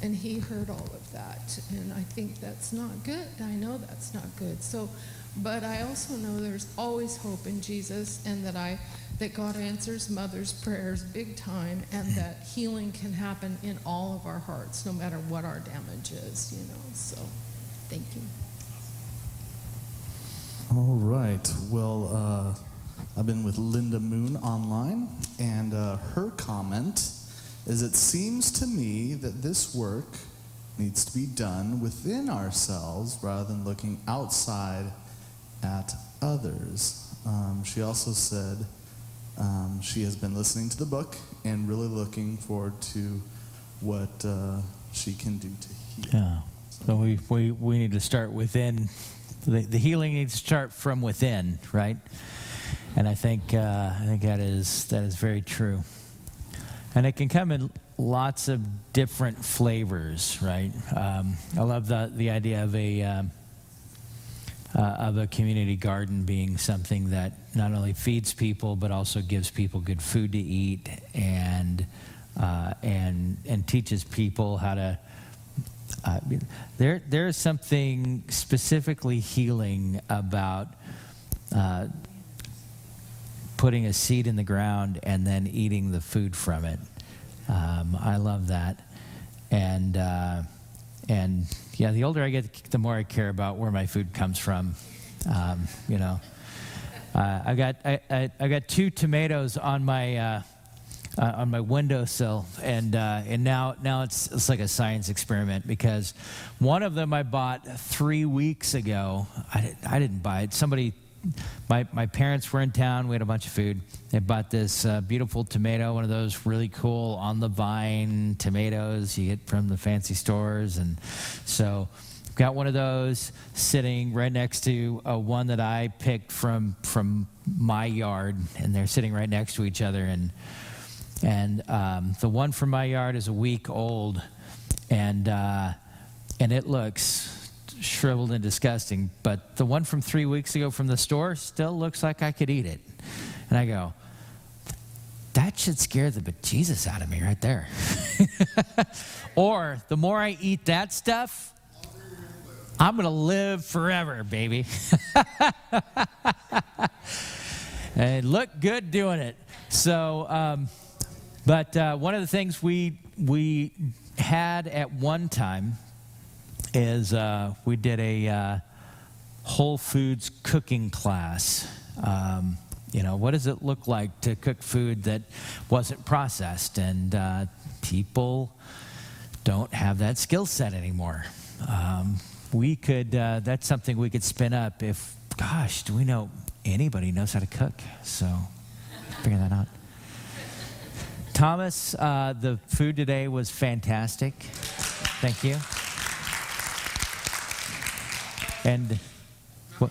And he heard all of that. And I think that's not good. I know that's not good. So, but I also know there's always hope in Jesus, and that God answers mothers' prayers big time, and that healing can happen in all of our hearts, no matter what our damage is, So, thank you. All right. Well, I've been with Linda Moon online, and her comment is, it seems to me that this work needs to be done within ourselves rather than looking outside at others. She also said she has been listening to the book and really looking forward to what she can do to heal. Yeah. So we need to start within. The healing needs to start from within, right? And I think that is very true. And it can come in lots of different flavors, right? I love the idea of a community garden being something that not only feeds people but also gives people good food to eat and teaches people how to. There is something specifically healing about putting a seed in the ground and then eating the food from it. I love that, and yeah, the older I get, the more I care about where my food comes from. I got 2 tomatoes on my on my windowsill, and now it's like a science experiment, because one of them I bought 3 weeks ago. I didn't buy it. Somebody, my parents were in town. We had a bunch of food. They bought this beautiful tomato, one of those really cool on the vine tomatoes you get from the fancy stores, and so got one of those sitting right next to one that I picked from my yard, and they're sitting right next to each other, and the one from my yard is a week old, and it looks shriveled and disgusting, but the one from 3 weeks ago from the store still looks like I could eat it. And I go, that should scare the bejesus out of me right there. Or the more I eat that stuff, I'm going to live forever, baby. And look good doing it. So, but one of the things we had at one time is we did a Whole Foods cooking class. What does it look like to cook food that wasn't processed? And people don't have that skill set anymore. We could, that's something we could spin up if, gosh, do we know anybody knows how to cook? So figure that out. Thomas, the food today was fantastic. Thank you. And what?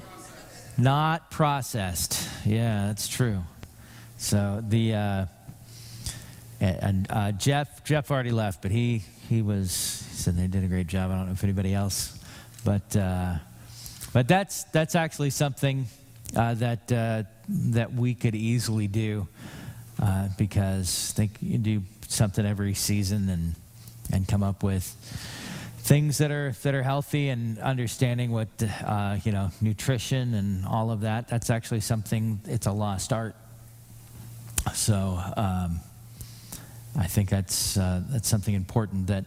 Not processed. Yeah, that's true. So the Jeff already left, but he said they did a great job. I don't know if anybody else, but that's actually something that we could easily do, because I think you do something every season and come up with things that are healthy, and understanding what nutrition and all of that. That's actually something. It's a lost art. So I think that's something important that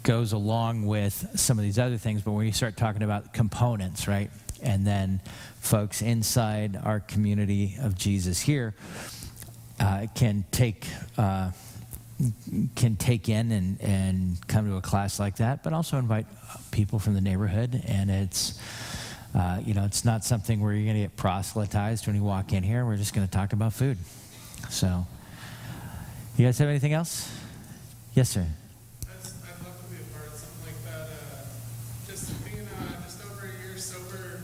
goes along with some of these other things. But when you start talking about components, right, and then folks inside our community of Jesus here can take in and come to a class like that, but also invite people from the neighborhood. And it's it's not something where you're going to get proselytized when you walk in here. We're just going to talk about food. So, you guys have anything else? Yes, sir. I'd love to be a part of something like that. Just being just over a year sober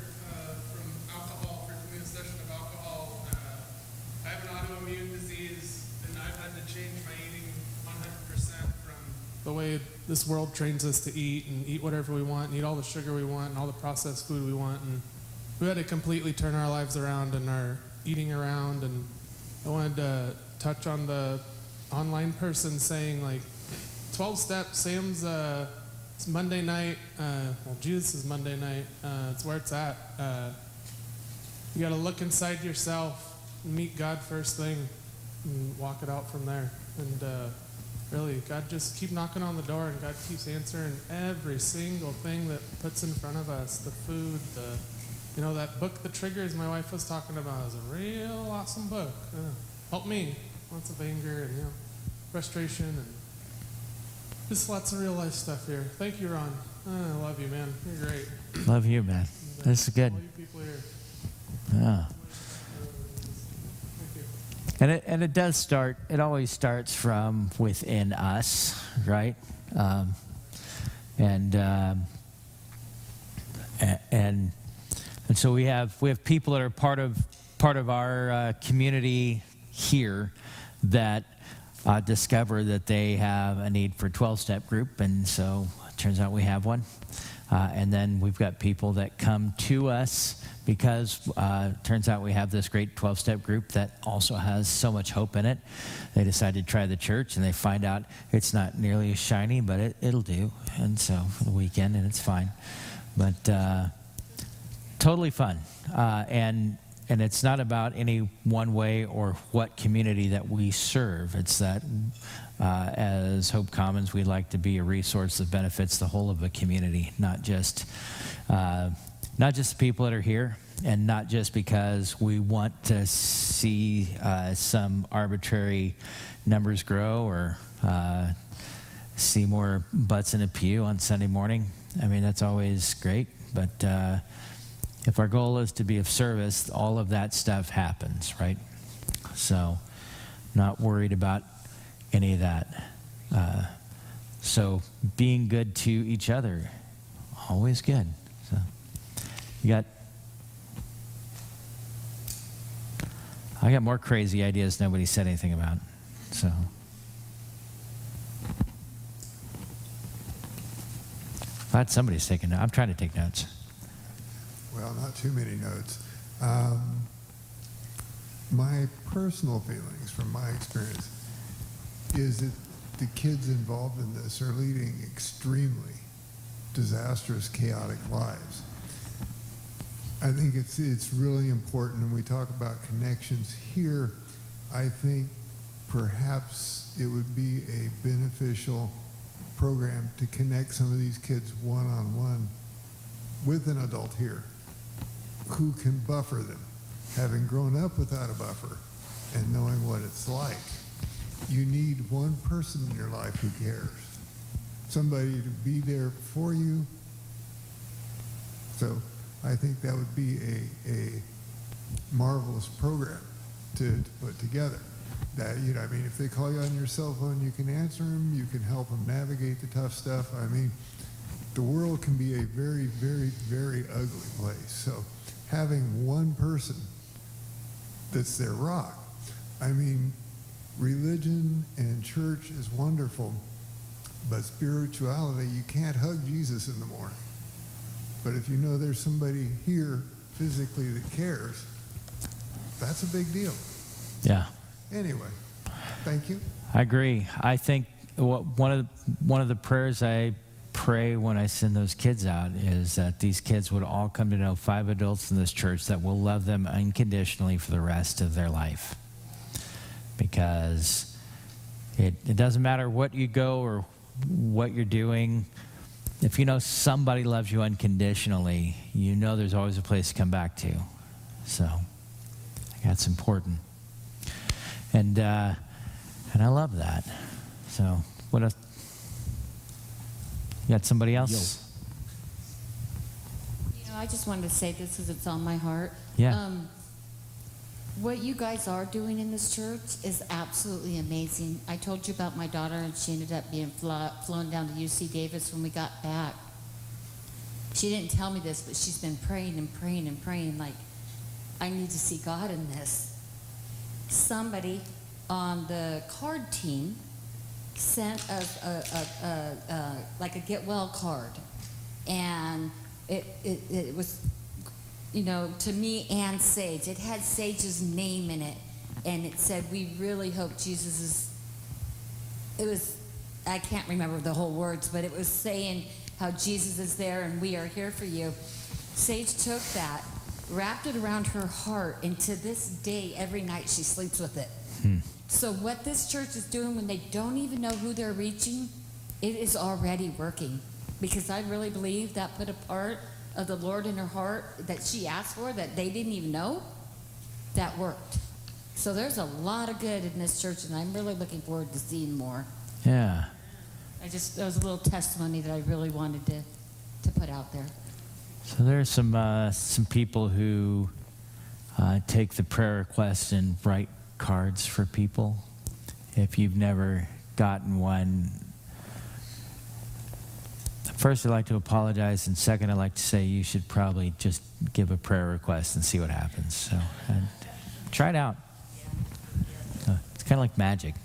from alcohol, for doing a session of alcohol. I have an autoimmune disease, and I've had to change my eating 100% from the way this world trains us to eat, and eat whatever we want, and eat all the sugar we want, and all the processed food we want. And we had to completely turn our lives around and our eating around. And I wanted to touch on the online person saying, like, 12 steps, Sam's, it's Monday night, Jesus is Monday night, it's where it's at. You gotta look inside yourself, meet God first thing, and walk it out from there. And really, God just keep knocking on the door, and God keeps answering every single thing that puts in front of us. The food, that book, The Triggers, my wife was talking about, is a real awesome book. Helped me. Lots of anger and frustration, and just lots of real life stuff here. Thank you, Ron. I love you, man. You're great. Love you, man. This is good. All you people here. Yeah. Thank you. And it does start. It always starts from within us, right? And so we have people that are part of our community here that discover that they have a need for a 12-step group, and so it turns out we have one. And then we've got people that come to us because it turns out we have this great 12-step group that also has so much hope in it. They decide to try the church, and they find out it's not nearly as shiny, but it'll do. And so for the weekend, and it's fine. But totally fun. And it's not about any one way or what community that we serve. It's that as Hope Commons, we like to be a resource that benefits the whole of a community, not just not just the people that are here, and not just because we want to see some arbitrary numbers grow or see more butts in a pew on Sunday morning. I mean, that's always great, but if our goal is to be of service, all of that stuff happens, right? So, not worried about any of that. So, being good to each other, always good. So, I got more crazy ideas nobody said anything about. So, glad somebody's taking notes. I'm trying to take notes. Well, not too many notes. My personal feelings from my experience is that the kids involved in this are leading extremely disastrous, chaotic lives. I think it's really important, and we talk about connections here. I think perhaps it would be a beneficial program to connect some of these kids one-on-one with an adult here who can buffer them. Having grown up without a buffer and knowing what it's like, you need one person in your life who cares. Somebody to be there for you. So I think that would be a marvelous program to put together. That, you know, I mean, if they call you on your cell phone, you can answer them, you can help them navigate the tough stuff. I mean, the world can be a very, very, very ugly place. So having one person that's their rock. I mean, religion and church is wonderful, but spirituality, you can't hug Jesus in the morning. But if you know there's somebody here physically that cares, that's a big deal. Yeah. Anyway, thank you. I agree. I think one of the prayers I pray when I send those kids out is that these kids would all come to know 5 adults in this church that will love them unconditionally for the rest of their life. Because it doesn't matter what you go or what you're doing. If you know somebody loves you unconditionally, you know there's always a place to come back to. So that's important. And I love that. So what else? You got somebody else? You know, I just wanted to say this because it's on my heart. Yeah. What you guys are doing in this church is absolutely amazing. I told you about my daughter, and she ended up being flown down to UC Davis when we got back. She didn't tell me this, but she's been praying and praying and praying, like, I need to see God in this. Somebody on the card team sent us like a get well card, and it was, you know, to me and Sage. It had Sage's name in it, and it said, we really hope Jesus is, it was, I can't remember the whole words, but it was saying how Jesus is there and we are here for you. Sage took that, wrapped it around her heart, and to this day, every night she sleeps with it. So what this church is doing when they don't even know who they're reaching, it is already working. Because I really believe that put a part of the Lord in her heart that she asked for that they didn't even know, that worked. So there's a lot of good in this church, and I'm really looking forward to seeing more. Yeah. That was a little testimony that I really wanted to put out there. So there's some people who take the prayer request and write cards for people. If you've never gotten one, first I'd like to apologize, and second I'd like to say you should probably just give a prayer request and see what happens. So try it out. It's kind of like magic.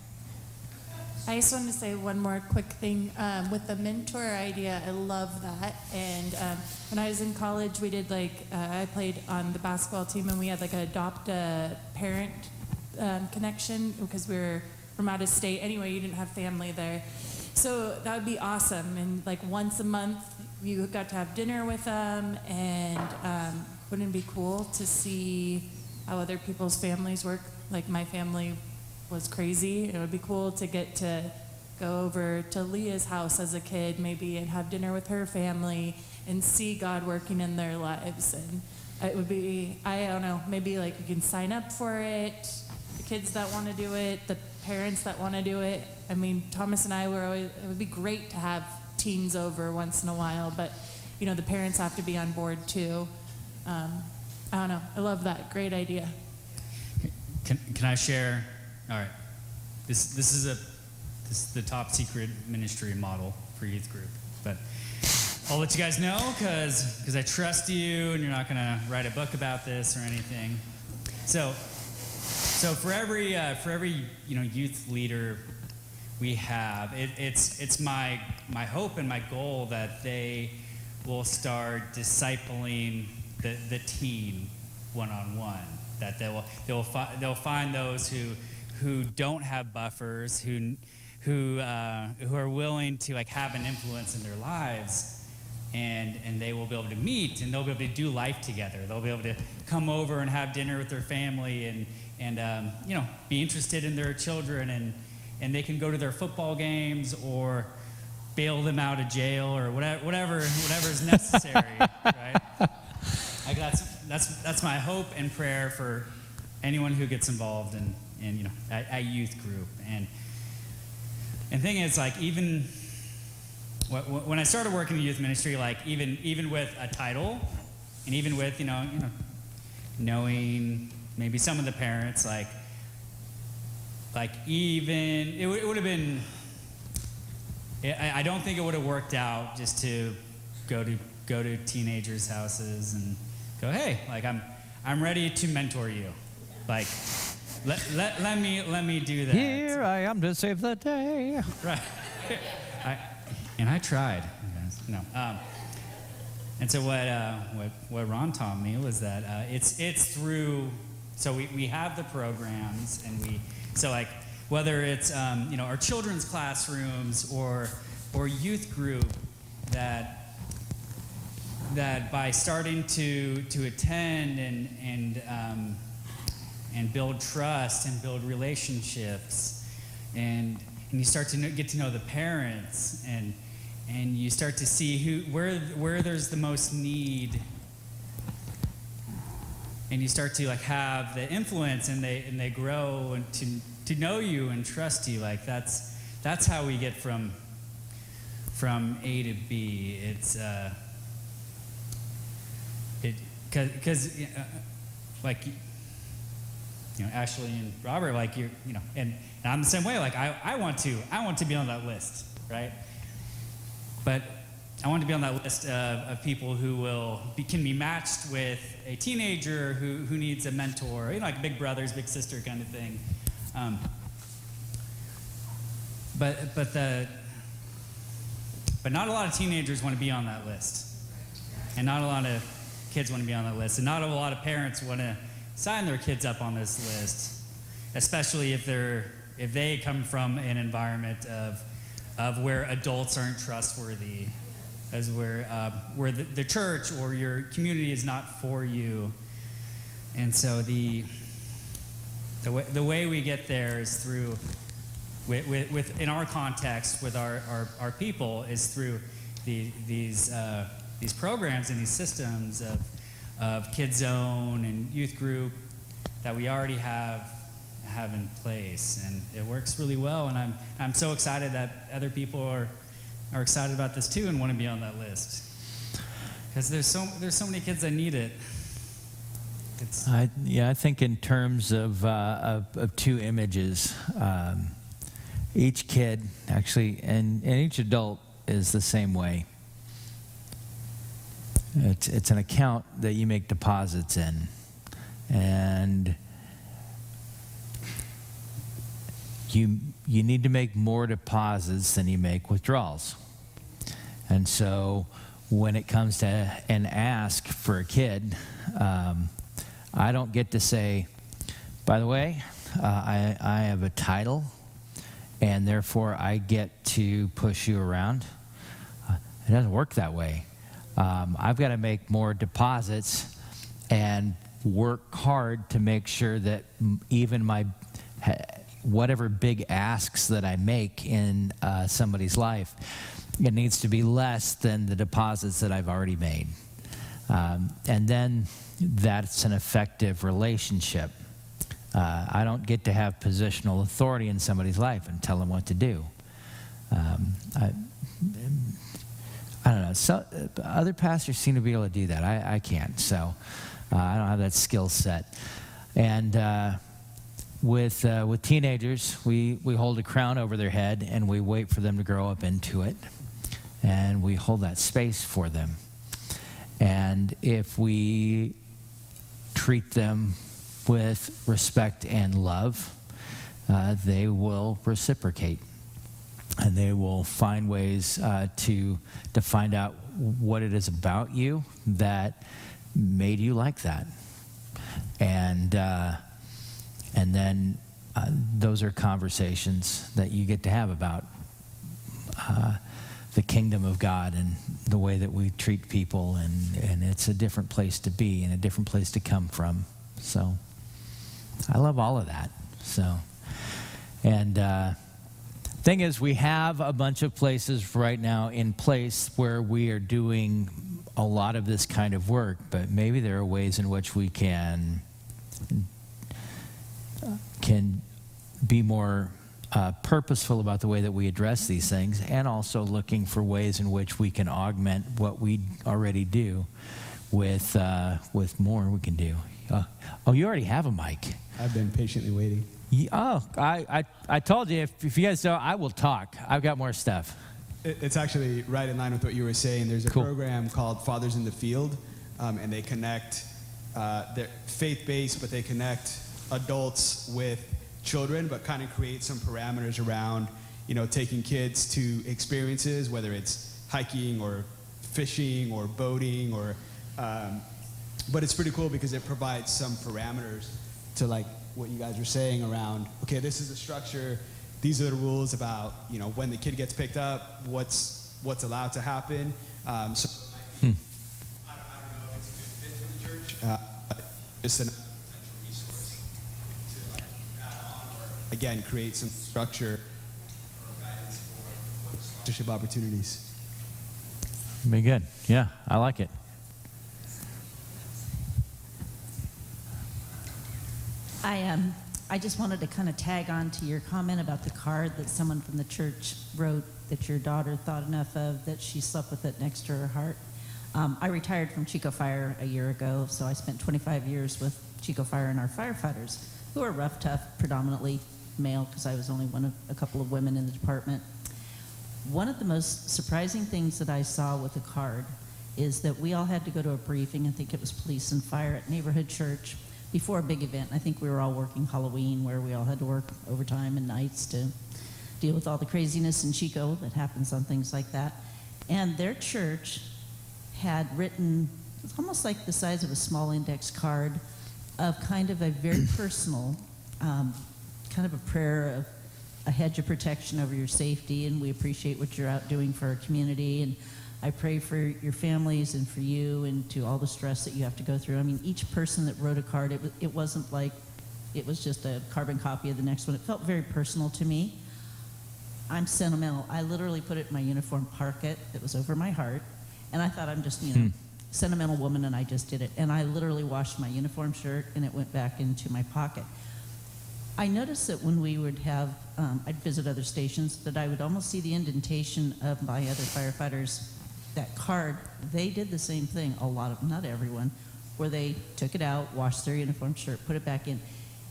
I just wanted to say one more quick thing. With the mentor idea, I love that. And when I was in college, we did I played on the basketball team, and we had an adopt a parent connection because we were from out of state. Anyway, you didn't have family there. So that would be awesome. And once a month, you got to have dinner with them. And wouldn't it be cool to see how other people's families work? Like my family was crazy. It would be cool to get to go over to Leah's house as a kid maybe and have dinner with her family and see God working in their lives. And it would be, I don't know, maybe like you can sign up for it, the kids that want to do it, the parents that want to do it. I mean, Thomas and I were always, it would be great to have teens over once in a while, but you know, the parents have to be on board too. I don't know, I love that, great idea. Can I share? All right, this is the top secret ministry model for youth group, but I'll let you guys know because I trust you and you're not gonna write a book about this or anything. So for every youth leader we have, it's my hope and my goal that they will start discipling the teen one-on-one. That they'll find those who don't have buffers, who are willing to have an influence in their lives. And they will be able to meet, and they'll be able to do life together. They'll be able to come over and have dinner with their family, and be interested in their children, and they can go to their football games or bail them out of jail or whatever is necessary, right? That's my hope and prayer for anyone who gets involved in a youth group. And the thing is, even when I started working in youth ministry, even with a title, and even with knowing maybe some of the parents, even it would have been. I don't think it would have worked out just to go to teenagers' houses and go, hey, I'm ready to mentor you, let me do that. Here I am to save the day. Right. And I tried. No. And so what Ron taught me was that it's through. So we have the programs, and whether it's our children's classrooms or youth group, that by starting to attend and build trust and build relationships, and you start to get to know the parents, and you start to see where there's the most need, and you start to have the influence, and they grow and to know you and trust you. That's how we get from A to B. It's because Ashley and Robert, and I'm the same way. I want to be on that list, right? But I want to be on that list of people who can be matched with a teenager who needs a mentor, like big brothers, big sister kind of thing. But not a lot of teenagers want to be on that list, and not a lot of kids want to be on that list, and not a lot of parents want to sign their kids up on this list, especially if they come from an environment of where adults aren't trustworthy, as where the church or your community is not for you. And so the way we get there is through, in our context with our people, is through these programs and these systems of Kid Zone and youth group that we already have in place, and it works really well. And I'm so excited that other people are excited about this too and want to be on that list, because there's so many kids that need it. I think in terms of two images, each kid actually and each adult is the same way. It's an account that you make deposits in, and you need to make more deposits than you make withdrawals. And so when it comes to an ask for a kid, I don't get to say, by the way, I have a title, and therefore I get to push you around. It doesn't work that way. I've got to make more deposits and work hard to make sure that even my whatever big asks that I make in somebody's life, it needs to be less than the deposits that I've already made. And then that's an effective relationship. I don't get to have positional authority in somebody's life and tell them what to do. I don't know. So, other pastors seem to be able to do that. I can't. So I don't have that skill set. And with teenagers, we hold a crown over their head and we wait for them to grow up into it. And we hold that space for them. And if we treat them with respect and love, they will reciprocate. And they will find ways to find out what it is about you that made you like that. And then those are conversations that you get to have about the kingdom of God and the way that we treat people. And it's a different place to be and a different place to come from. So I love all of that. So, and thing is, we have a bunch of places right now in place where we are doing a lot of this kind of work, but maybe there are ways in which we can be more purposeful about the way that we address these things, and also looking for ways in which we can augment what we already do with more we can do. Oh, you already have a mic. I've been patiently waiting. I told you, if you guys don't, I will talk. I've got more stuff. It's actually right in line with what you were saying. There's a program called Fathers in the Field, and they connect, they're faith-based, but they connect adults with children, but kind of create some parameters around, taking kids to experiences, whether it's hiking or fishing or boating or, but it's pretty cool because it provides some parameters to like what you guys were saying around, okay, this is the structure, these are the rules about, when the kid gets picked up, what's allowed to happen. So I don't know if it's a good fit for the church. It's an potential resource to add on or, again, create some structure or guidance for sponsorship opportunities. Be good. Yeah, I like it. I just wanted to kind of tag on to your comment about the card that someone from the church wrote that your daughter thought enough of that she slept with it next to her heart. I retired from Chico Fire a year ago, so I spent 25 years with Chico Fire and our firefighters, who are rough, tough, predominantly male, because I was only one of a couple of women in the department. One of the most surprising things that I saw with the card is that we all had to go to a briefing, I think it was police and fire at neighborhood church, before a big event. I think we were all working Halloween, where we all had to work overtime and nights to deal with all the craziness in Chico that happens on things like that. And their church had written, it's almost like the size of a small index card, of kind of a very personal, kind of a prayer of a hedge of protection over your safety, and we appreciate what you're out doing for our community, and I pray for your families and for you and to all the stress that you have to go through. I mean, each person that wrote a card, it wasn't like it was just a carbon copy of the next one. It felt very personal to me. I'm sentimental. I literally put it in my uniform pocket that was over my heart, and I thought I'm just, sentimental woman, and I just did it. And I literally washed my uniform shirt, and it went back into my pocket. I noticed that when we would have, I'd visit other stations, that I would almost see the indentation of my other firefighters. That card, they did the same thing, a lot of, not everyone, where they took it out, washed their uniform shirt, put it back in.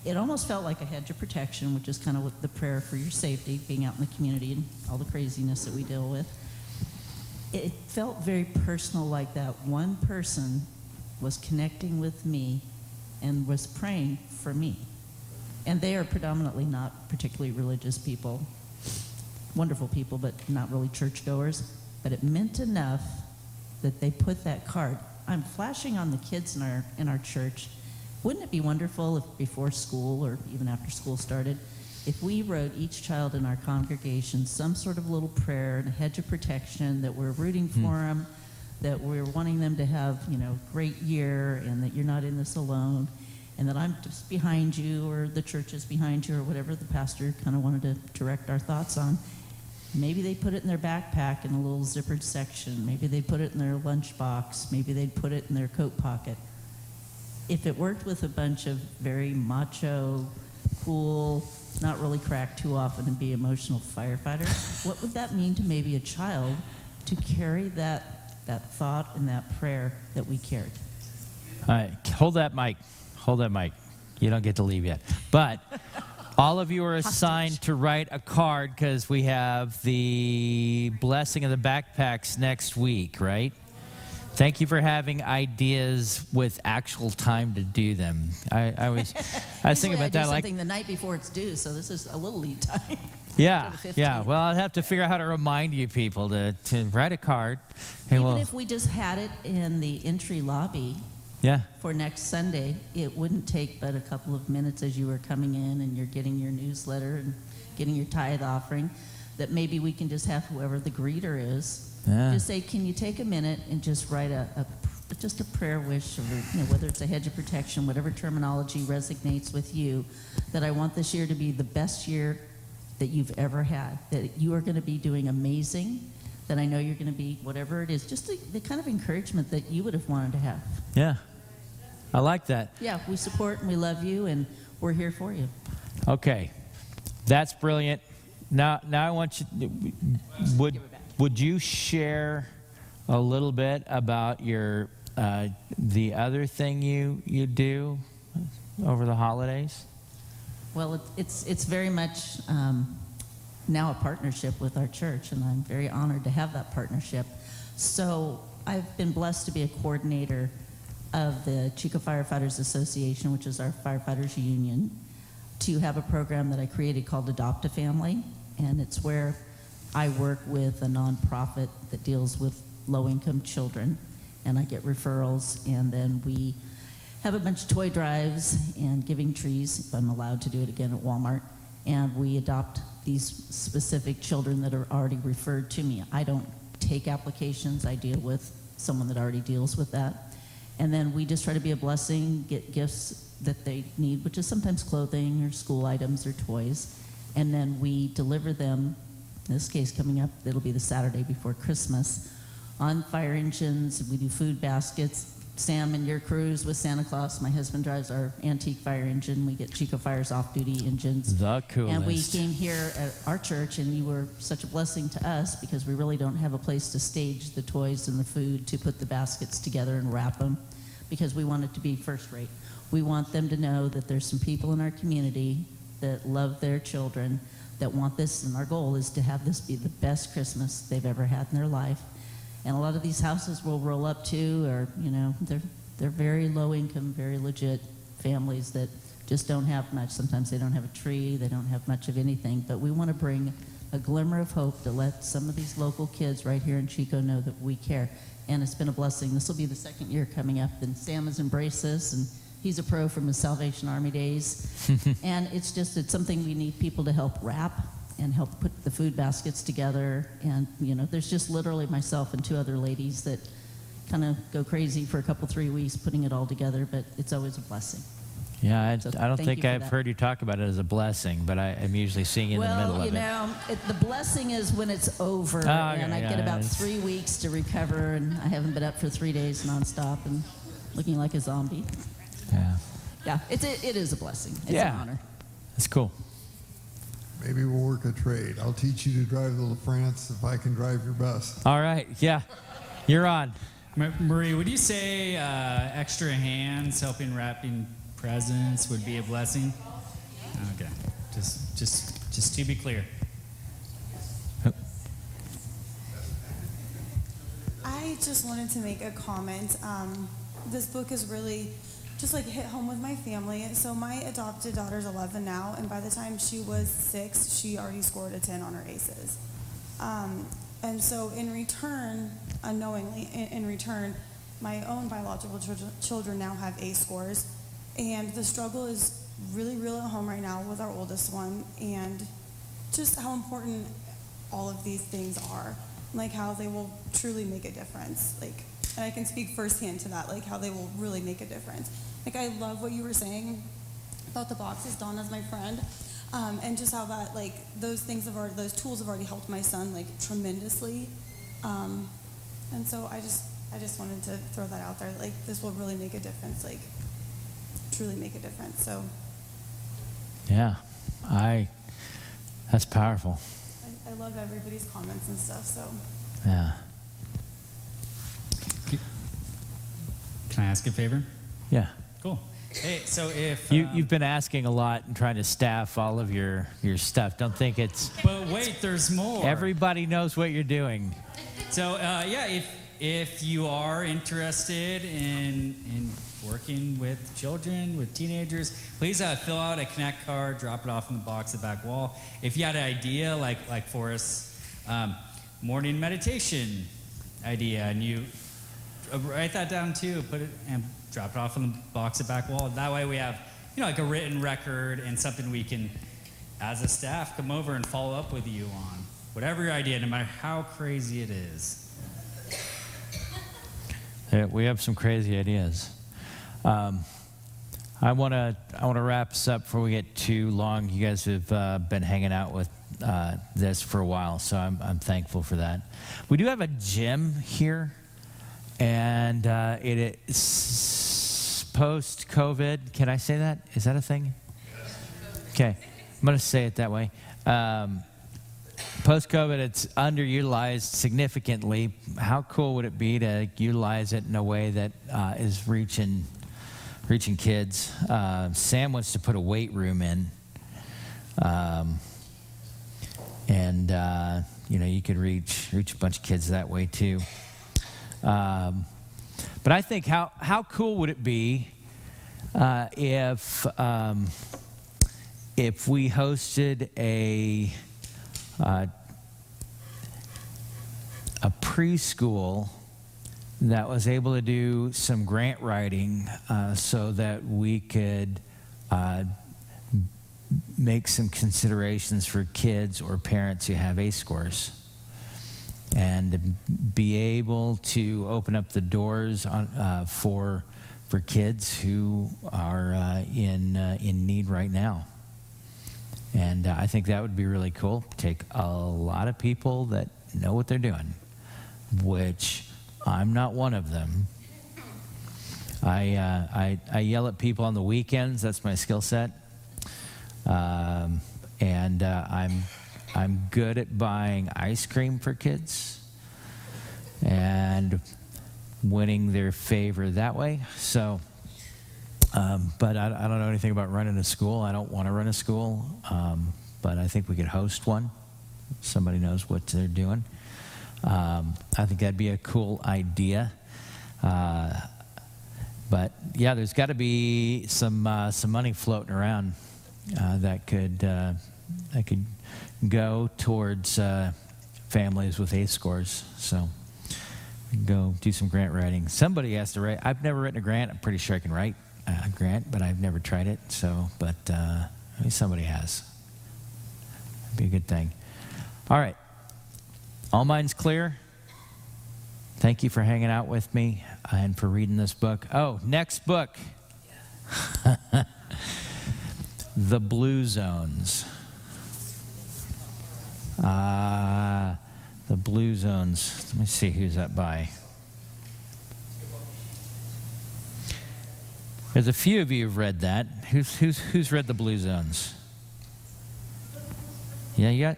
It almost felt like a hedge of protection, which is kind of what the prayer for your safety, being out in the community and all the craziness that we deal with. It felt very personal, like that one person was connecting with me and was praying for me. And they are predominantly not particularly religious people, wonderful people, but not really churchgoers. But it meant enough that they put that card. I'm flashing on the kids in our church. Wouldn't it be wonderful if before school or even after school started, if we wrote each child in our congregation some sort of little prayer and a hedge of protection, that we're rooting for them, that we're wanting them to have, great year, and that you're not in this alone, and that I'm just behind you, or the church is behind you, or whatever the pastor kind of wanted to direct our thoughts on. Maybe they put it in their backpack in a little zippered section. Maybe they put it in their lunchbox. Maybe they'd put it in their coat pocket. If it worked with a bunch of very macho, cool, not really crack too often and be emotional firefighters, what would that mean to maybe a child to carry that thought and that prayer that we carried? All right, hold that mic. Hold that mic. You don't get to leave yet. But all of you are assigned to write a card because we have the blessing of the backpacks next week, right? Thank you for having ideas with actual time to do them. I was thinking about that. Something the night before it's due, so this is a little lead time. Yeah. Well, I'll have to figure out how to remind you people to write a card. And Even if we just had it in the entry lobby. Yeah. For next Sunday, it wouldn't take but a couple of minutes as you were coming in and you're getting your newsletter and getting your tithe offering, that maybe we can just have whoever the greeter is, just say, can you take a minute and just write just a prayer wish, or whether it's a hedge of protection, whatever terminology resonates with you, that I want this year to be the best year that you've ever had, that you are going to be doing amazing, that I know you're going to be whatever it is, just the kind of encouragement that you would have wanted to have. Yeah. I like that. Yeah, we support and we love you, and we're here for you. Okay. That's brilliant. Now I want you, would you share a little bit about your, the other thing you do over the holidays? Well, it's very much now a partnership with our church, and I'm very honored to have that partnership. So I've been blessed to be a coordinator of the Chico Firefighters Association, which is our firefighters union, to have a program that I created called Adopt a Family, and it's where I work with a nonprofit that deals with low-income children, and I get referrals, and then we have a bunch of toy drives and giving trees, if I'm allowed to do it again at Walmart, and we adopt these specific children that are already referred to me. I don't take applications, I deal with someone that already deals with that. And then we just try to be a blessing, get gifts that they need, which is sometimes clothing or school items or toys. And then we deliver them, in this case coming up, it'll be the Saturday before Christmas, on fire engines. We do food baskets. Sam and your crews with Santa Claus. My husband drives our antique fire engine. We get Chico Fire's off-duty engines. The coolest. And we came here at our church, and you were such a blessing to us because we really don't have a place to stage the toys and the food, to put the baskets together and wrap them, because we want it to be first rate. We want them to know that there's some people in our community that love their children, that want this, and our goal is to have this be the best Christmas they've ever had in their life. And a lot of these houses we'll roll up to are, they're very low income, very legit families that just don't have much. Sometimes they don't have a tree, they don't have much of anything, but we want to bring a glimmer of hope to let some of these local kids right here in Chico know that we care. And it's been a blessing. This will be the second year coming up, and Sam has embraced this, and he's a pro from his Salvation Army days. And it's something we need people to help wrap and help put the food baskets together. And, there's just literally myself and two other ladies that kind of go crazy for a couple, 3 weeks putting it all together, but it's always a blessing. Yeah, So I don't thank think you for I've that. heard you talk about it as a blessing, but I'm usually seeing you in the middle of it. The blessing is when it's over, okay, and I get about it's- 3 weeks to recover, and I haven't been up for 3 days nonstop and looking like a zombie. Yeah. Yeah, it is a blessing. It's an honor. That's cool. Maybe we'll work a trade. I'll teach you to drive the LaFrance if I can drive your bus. All right, yeah. You're on. Marie, would you say extra hands helping wrapping presents would be a blessing? Okay, just to be clear. I just wanted to make a comment. This book is really just hit home with my family. So my adopted daughter's 11 now, and by the time she was 6, she already scored a 10 on her ACEs. And so in return, unknowingly, in return, my own biological children now have ACE scores. And the struggle is really real at home right now with our oldest one, and just how important all of these things are, how they will truly make a difference. And I can speak firsthand to that, how they will really make a difference. I love what you were saying about the boxes. Donna's my friend. And just how that, like, those tools have already helped my son, like, tremendously. And so I just wanted to throw that out there. Like, this will really make a difference, like, truly make a difference. So. Yeah, that's powerful. I love everybody's comments and stuff, so. Yeah. Can I ask a favor? Yeah. Cool. Hey, so if You've been asking a lot and trying to staff all of your stuff. Don't think it's. But wait, there's more. Everybody knows what you're doing. So yeah, if you are interested in working with children, with teenagers, please fill out a Connect card, drop it off in the box at the back wall. If you had an idea, like Forrest's morning meditation idea, and you write that down too, put it and drop it off in the box at the back wall. That way we have, like a written record and something we can, as a staff, come over and follow up with you on. Whatever your idea, no matter how crazy it is. Yeah, we have some crazy ideas. I want to wrap this up before we get too long. You guys have been hanging out with this for a while, so I'm thankful for that. We do have a gym here, and it is post-COVID. Can I say that? Is that a thing? Okay, I'm going to say it that way. Post-COVID, it's underutilized significantly. How cool would it be to utilize it in a way that is reaching kids? Sam wants to put a weight room in, and you could reach a bunch of kids that way too. But I think how cool would it be if we hosted a preschool that was able to do some grant writing so that we could make some considerations for kids or parents who have ACE scores, and be able to open up the doors for kids who are in need right now. And I think that would be really cool. Take a lot of people that know what they're doing, which I'm not one of them. I yell at people on the weekends. That's my skill set. I'm good at buying ice cream for kids and winning their favor that way. So. But I don't know anything about running a school. I don't want to run a school, but I think we could host one. Somebody knows what they're doing. I think that'd be a cool idea. But yeah, there's got to be some money floating around that could go towards families with ACE scores. So we can go do some grant writing. Somebody has to write. I've never written a grant. I'm pretty sure I can write a grant, but I've never tried it. So, but maybe somebody has. That'd be a good thing. All right. All minds clear? Thank you for hanging out with me and for reading this book. Oh, next book. The Blue Zones. The Blue Zones. Let me see who's that by. There's a few of you who've read that. Who's read The Blue Zones? Yeah, you got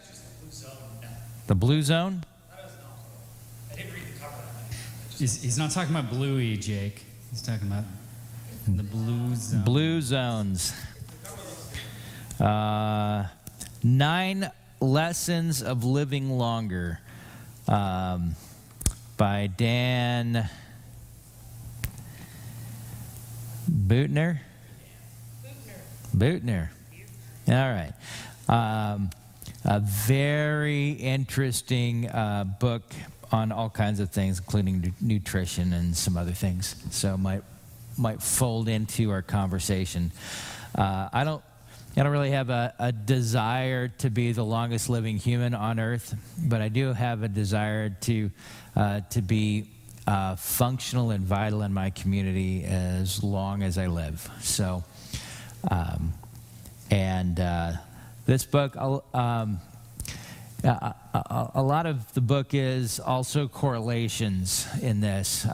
The Blue Zone? He's not talking about Bluey, Jake. He's talking about the Blue Zone. Blue Zones. 9 Lessons of Living Longer by Dan Bootner. All right. A very interesting book on all kinds of things, including nutrition and some other things. So might fold into our conversation. I don't really have a desire to be the longest living human on earth, but I do have a desire to be functional and vital in my community as long as I live. So, the this book, a lot of the book is also correlations in this.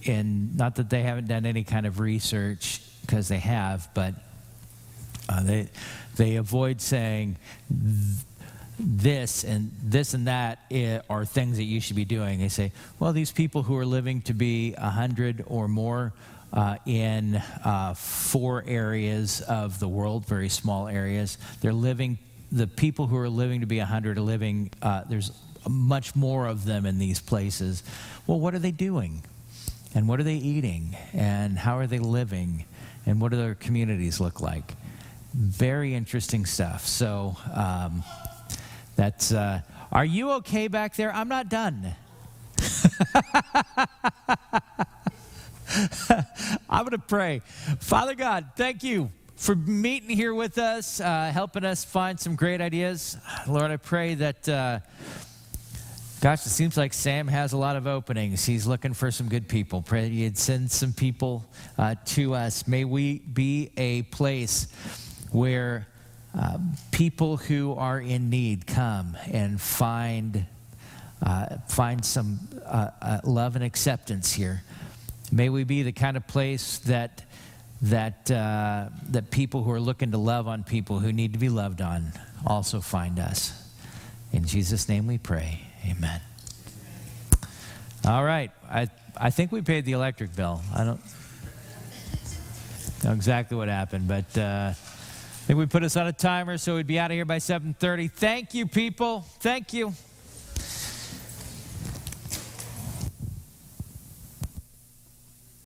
And not that they haven't done any kind of research, because they have, but they avoid saying this and that are things that you should be doing. They say, well, these people who are living to be 100 or more in 4 areas of the world, very small areas, the people who are living to be 100 are living, there's much more of them in these places. Well, what are they doing? And what are they eating? And how are they living? And what do their communities look like? Very interesting stuff. So that's, are you okay back there? I'm not done. I'm going to pray. Father God, thank you for meeting here with us, helping us find some great ideas. Lord, I pray that, gosh, it seems like Sam has a lot of openings. He's looking for some good people. Pray that you'd send some people to us. May we be a place where people who are in need come and find some love and acceptance here. May we be the kind of place that people who are looking to love on people who need to be loved on also find us. In Jesus' name we pray. Amen. All right. I think we paid the electric bill. I don't know exactly what happened, but I think we put us on a timer so we'd be out of here by 7:30. Thank you, people. Thank you.